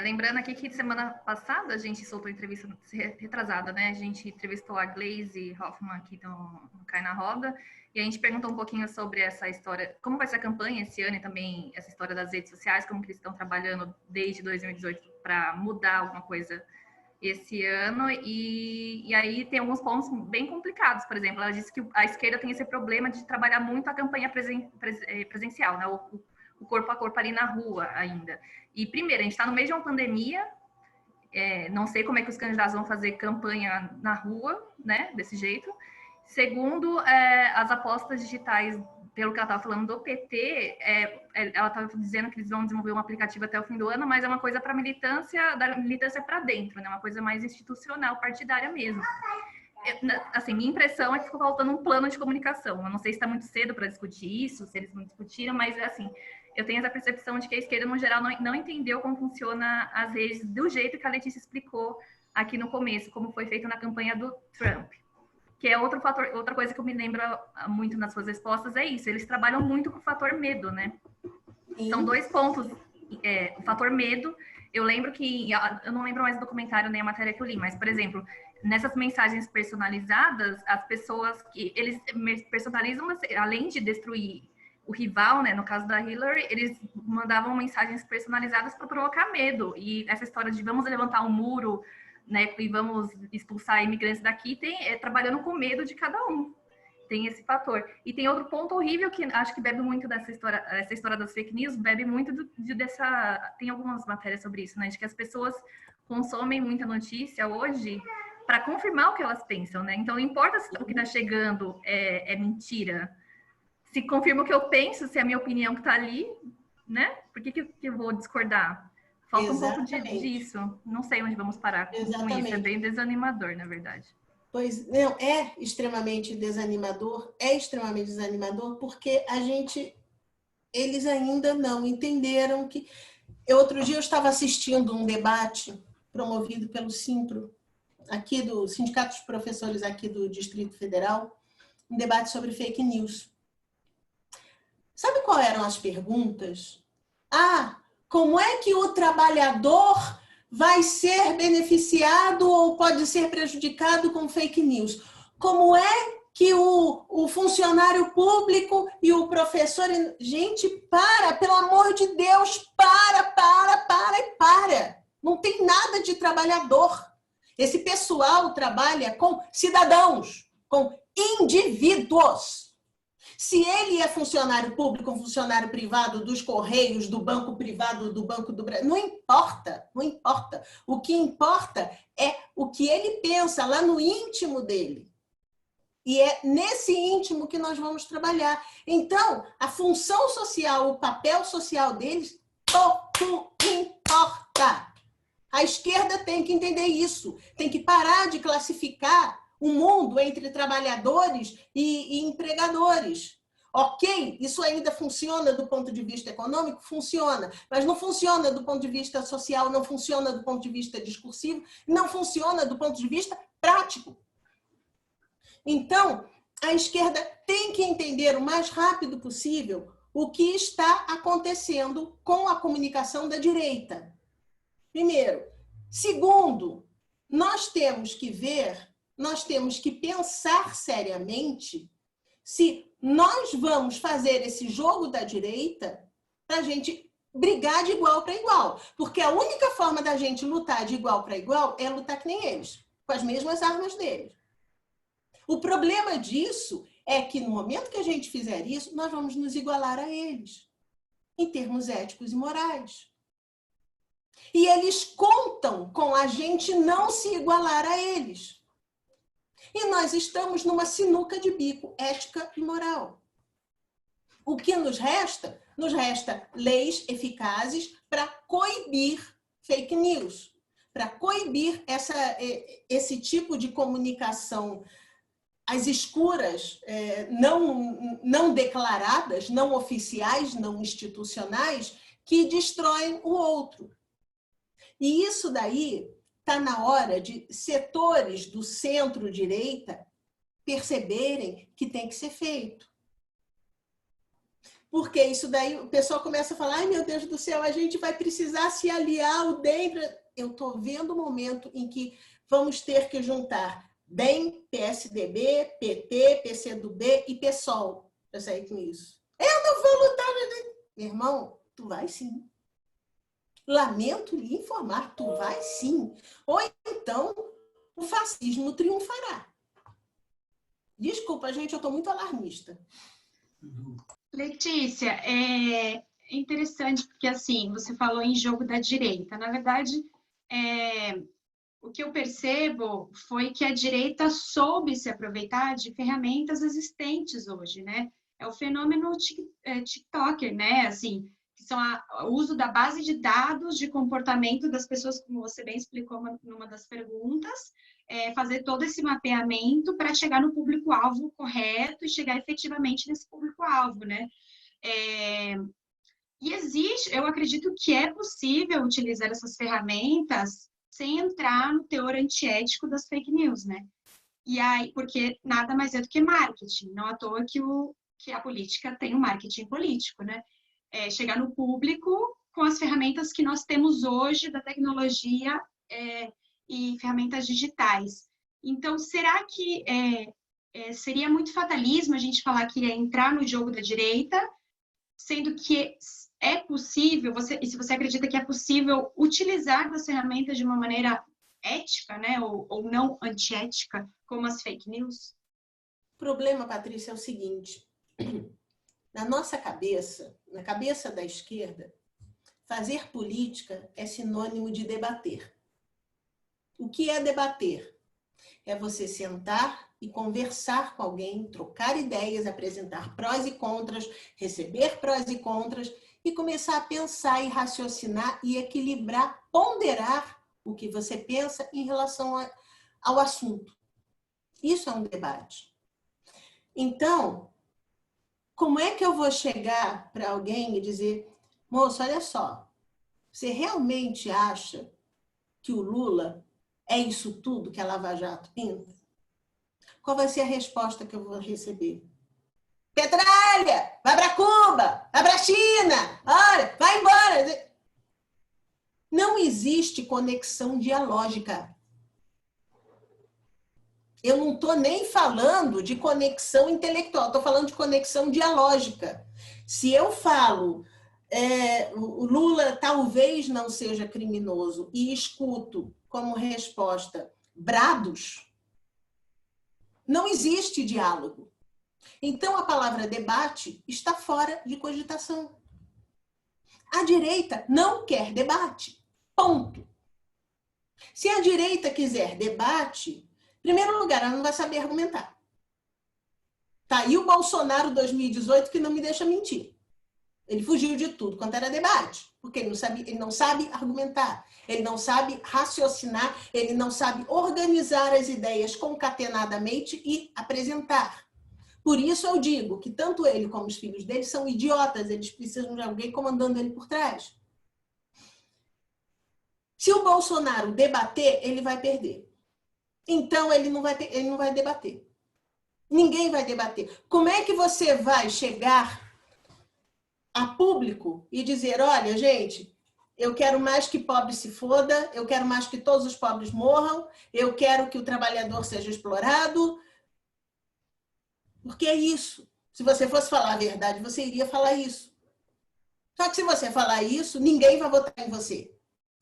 Lembrando aqui que semana passada a gente soltou entrevista retrasada, né? A gente entrevistou a Glaze Hoffman aqui no Cai na Roda, e a gente perguntou um pouquinho sobre essa história, como vai ser a campanha esse ano e também essa história das redes sociais, como que eles estão trabalhando desde 2018 para mudar alguma coisa esse ano, e aí tem alguns pontos bem complicados. Por exemplo, ela disse que a esquerda tem esse problema de trabalhar muito a campanha presencial, né? O corpo a corpo ali na rua ainda. E primeiro, a gente está no meio de uma pandemia, não sei como é que os candidatos vão fazer campanha na rua, né, desse jeito. Segundo, as apostas digitais, pelo que ela estava falando do PT, ela estava dizendo que eles vão desenvolver um aplicativo até o fim do ano, mas é uma coisa para militância, da militância para dentro, né, uma coisa mais institucional, partidária mesmo. assim, minha impressão é que ficou faltando um plano de comunicação. Eu não sei se está muito cedo para discutir isso, se eles não discutiram, mas assim, eu tenho essa percepção de que a esquerda, no geral, não entendeu como funciona as redes do jeito que a Letícia explicou aqui no começo, como foi feito na campanha do Trump. Que é outro fator, outra coisa que eu me lembro muito nas suas respostas, é isso. Eles trabalham muito com o fator medo, né? Sim. São 2 pontos. O fator medo, eu lembro que... Eu não lembro mais do documentário nem a matéria que eu li, mas, por exemplo, nessas mensagens personalizadas, as pessoas que... Eles personalizam, além de destruir o rival, né? No caso da Hillary, eles mandavam mensagens personalizadas para provocar medo. E essa história de vamos levantar um muro, né, e vamos expulsar imigrantes daqui, trabalhando com medo de cada um. Tem esse fator. E tem outro ponto horrível que acho que bebe muito dessa história, essa história das fake news, bebe muito dessa... Tem algumas matérias sobre isso, né? De que as pessoas consomem muita notícia hoje para confirmar o que elas pensam, né? Então, não importa se o que está chegando é mentira. Se confirma o que eu penso, se é a minha opinião que está ali, né? Por que eu vou discordar? Falta Exatamente. Um pouco disso. Não sei onde vamos parar com Exatamente. isso. É bem desanimador, na verdade. Pois, não, é extremamente desanimador, porque eles ainda não entenderam que... Outro dia eu estava assistindo um debate promovido pelo Simpro, aqui do Sindicato dos Professores aqui do Distrito Federal, um debate sobre fake news. Sabe quais eram as perguntas? Como é que o trabalhador vai ser beneficiado ou pode ser prejudicado com fake news? Como é que o funcionário público e o professor... Gente, pelo amor de Deus, para. Não tem nada de trabalhador. Esse pessoal trabalha com cidadãos, com indivíduos. Se ele é funcionário público ou funcionário privado dos Correios, do banco privado, do Banco do Brasil, não importa. O que importa é o que ele pensa lá no íntimo dele. E é nesse íntimo que nós vamos trabalhar. Então, a função social, o papel social deles, pouco importa. A esquerda tem que entender isso. Tem que parar de classificar o mundo entre trabalhadores e empregadores. Ok, isso ainda funciona do ponto de vista econômico? Funciona, mas não funciona do ponto de vista social, não funciona do ponto de vista discursivo, não funciona do ponto de vista prático. Então, a esquerda tem que entender o mais rápido possível o que está acontecendo com a comunicação da direita. Primeiro. Segundo, nós temos que pensar seriamente se nós vamos fazer esse jogo da direita para a gente brigar de igual para igual. Porque a única forma da gente lutar de igual para igual é lutar que nem eles, com as mesmas armas deles. O problema disso é que no momento que a gente fizer isso, nós vamos nos igualar a eles, em termos éticos e morais. E eles contam com a gente não se igualar a eles. E nós estamos numa sinuca de bico, ética e moral. O que nos resta? Nos resta leis eficazes para coibir fake news, para coibir esse tipo de comunicação às escuras, não declaradas, não oficiais, não institucionais, que destroem o outro. E isso daí está na hora de setores do centro-direita perceberem que tem que ser feito. Porque isso daí, o pessoal começa a falar, ai meu Deus do céu, a gente vai precisar se aliar ao DEM. Eu estou vendo o momento em que vamos ter que juntar DEM, PSDB, PT, PCdoB e PSOL para sair com isso. Eu não vou lutar. Meu irmão, tu vai sim. Lamento lhe informar, tu vai sim. Ou então, o fascismo triunfará. Desculpa, gente, eu estou muito alarmista. Letícia, é interessante porque, assim, você falou em jogo da direita. Na verdade, o que eu percebo foi que a direita soube se aproveitar de ferramentas existentes hoje, né? É o fenômeno TikToker, né? Assim, que são o uso da base de dados de comportamento das pessoas, como você bem explicou numa das perguntas, fazer todo esse mapeamento para chegar no público-alvo correto e chegar efetivamente nesse público-alvo, né? E eu acredito que é possível utilizar essas ferramentas sem entrar no teor antiético das fake news, né? E aí, porque nada mais é do que marketing, não à toa que a política tem o marketing político, né? Chegar no público com as ferramentas que nós temos hoje da tecnologia e ferramentas digitais. Então, será que seria muito fatalismo a gente falar que ia entrar no jogo da direita, sendo que é possível, e se você acredita que é possível utilizar as ferramentas de uma maneira ética, né, ou não antiética, como as fake news? O problema, Patrícia, é o seguinte: na nossa cabeça, na cabeça da esquerda, fazer política é sinônimo de debater. O que é debater? É você sentar e conversar com alguém, trocar ideias, apresentar prós e contras, receber prós e contras e começar a pensar e raciocinar e equilibrar, ponderar o que você pensa em relação ao assunto. Isso é um debate. Então, como é que eu vou chegar para alguém e dizer: moço, olha só, você realmente acha que o Lula é isso tudo que a Lava Jato pinta? Qual vai ser a resposta que eu vou receber? Petralha! Vai para Cuba! Vai para China! Olha, vai embora! Não existe conexão dialógica. Eu não estou nem falando de conexão intelectual, estou falando de conexão dialógica. Se eu falo, o Lula talvez não seja criminoso, e escuto como resposta brados, não existe diálogo. Então, a palavra debate está fora de cogitação. A direita não quer debate. Ponto. Se a direita quiser debate, em primeiro lugar, ela não vai saber argumentar. Tá aí o Bolsonaro 2018 que não me deixa mentir. Ele fugiu de tudo quanto era debate, porque ele não sabe argumentar, ele não sabe raciocinar, ele não sabe organizar as ideias concatenadamente e apresentar. Por isso eu digo que tanto ele como os filhos dele são idiotas, eles precisam de alguém comandando ele por trás. Se o Bolsonaro debater, ele vai perder. Então ele não vai debater. Ninguém vai debater. Como é que você vai chegar a público e dizer: olha, gente, eu quero mais que pobre se foda, eu quero mais que todos os pobres morram, eu quero que o trabalhador seja explorado? Porque é isso. Se você fosse falar a verdade, você iria falar isso. Só que se você falar isso, ninguém vai votar em você.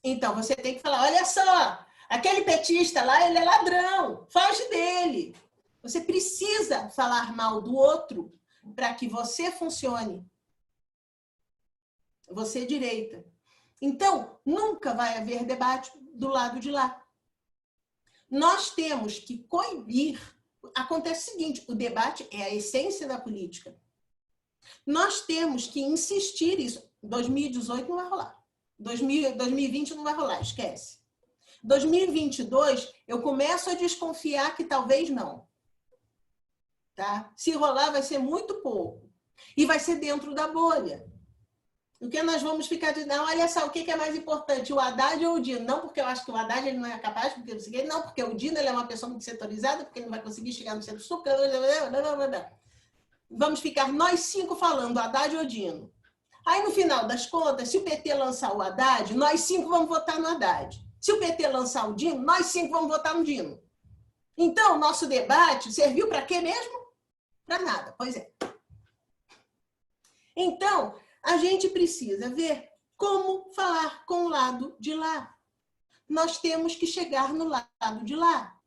Então, você tem que falar: olha só, aquele petista lá, ele é ladrão, foge dele. Você precisa falar mal do outro para que você funcione. Você direita. Então, nunca vai haver debate do lado de lá. Nós temos que coibir. Acontece o seguinte: o debate é a essência da política. Nós temos que insistir isso. 2018 não vai rolar. 2020 não vai rolar, esquece. 2022, eu começo a desconfiar que talvez não. Tá? Se rolar, vai ser muito pouco. E vai ser dentro da bolha. Porque nós vamos ficar dizendo: olha só, o que é mais importante, o Haddad ou o Dino? Não porque eu acho que o Haddad ele não é capaz, porque não, porque o Dino ele é uma pessoa muito setorizada, porque ele não vai conseguir chegar no centro-sul. Vamos ficar nós 5 falando Haddad ou Dino. Aí, no final das contas, se o PT lançar o Haddad, nós 5 vamos votar no Haddad. Se o PT lançar o Dino, nós 5 vamos votar no Dino. Então, nosso debate serviu para quê mesmo? Para nada, pois é. Então, a gente precisa ver como falar com o lado de lá. Nós temos que chegar no lado de lá.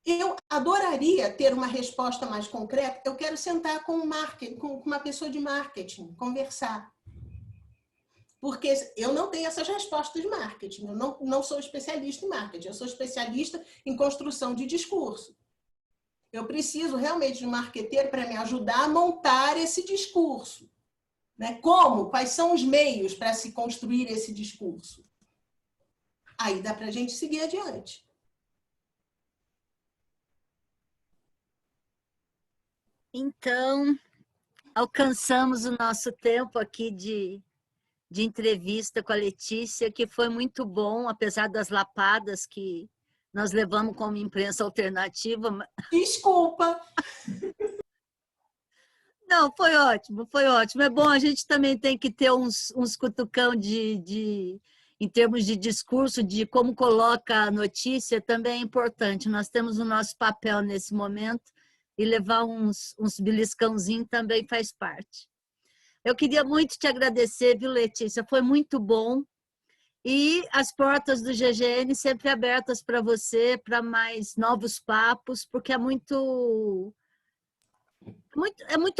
Eu adoraria ter uma resposta mais concreta. Eu quero sentar com uma pessoa de marketing, conversar. Porque eu não tenho essas respostas de marketing. Eu não sou especialista em marketing. Eu sou especialista em construção de discurso. Eu preciso realmente de um marqueteiro para me ajudar a montar esse discurso. Né? Como? Quais são os meios para se construir esse discurso? Aí dá para a gente seguir adiante. Então, alcançamos o nosso tempo aqui de entrevista com a Letícia, que foi muito bom, apesar das lapadas que nós levamos como imprensa alternativa. Desculpa! Não, foi ótimo, foi ótimo. É bom, a gente também tem que ter uns cutucão em termos de discurso, de como coloca a notícia, também é importante. Nós temos o nosso papel nesse momento e levar uns beliscãozinhos também faz parte. Eu queria muito te agradecer, viu, Letícia? Foi muito bom. E as portas do GGN sempre abertas para você, para mais novos papos, porque é muito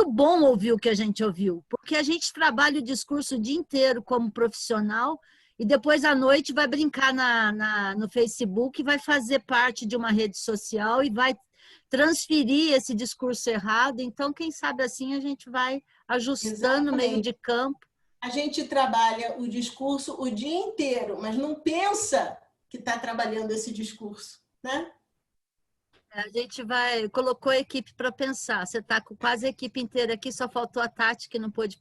bom ouvir o que a gente ouviu, porque a gente trabalha o discurso o dia inteiro como profissional e depois à noite vai brincar no Facebook, vai fazer parte de uma rede social e vai transferir esse discurso errado. Então, quem sabe assim a gente vai ajustando o meio de campo. A gente trabalha o discurso o dia inteiro, mas não pensa que está trabalhando esse discurso, né? A gente colocou a equipe para pensar. Você está com quase a equipe inteira aqui, só faltou a Tati, que não pôde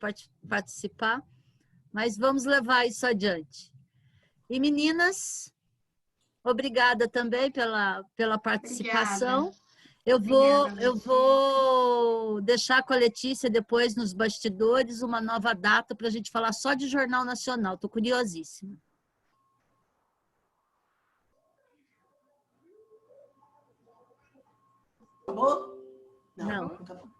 participar, mas vamos levar isso adiante. E meninas, obrigada também pela participação. Obrigada. Eu vou deixar com a Letícia depois nos bastidores uma nova data para a gente falar só de Jornal Nacional. Estou curiosíssima. Acabou? Não. Acabou.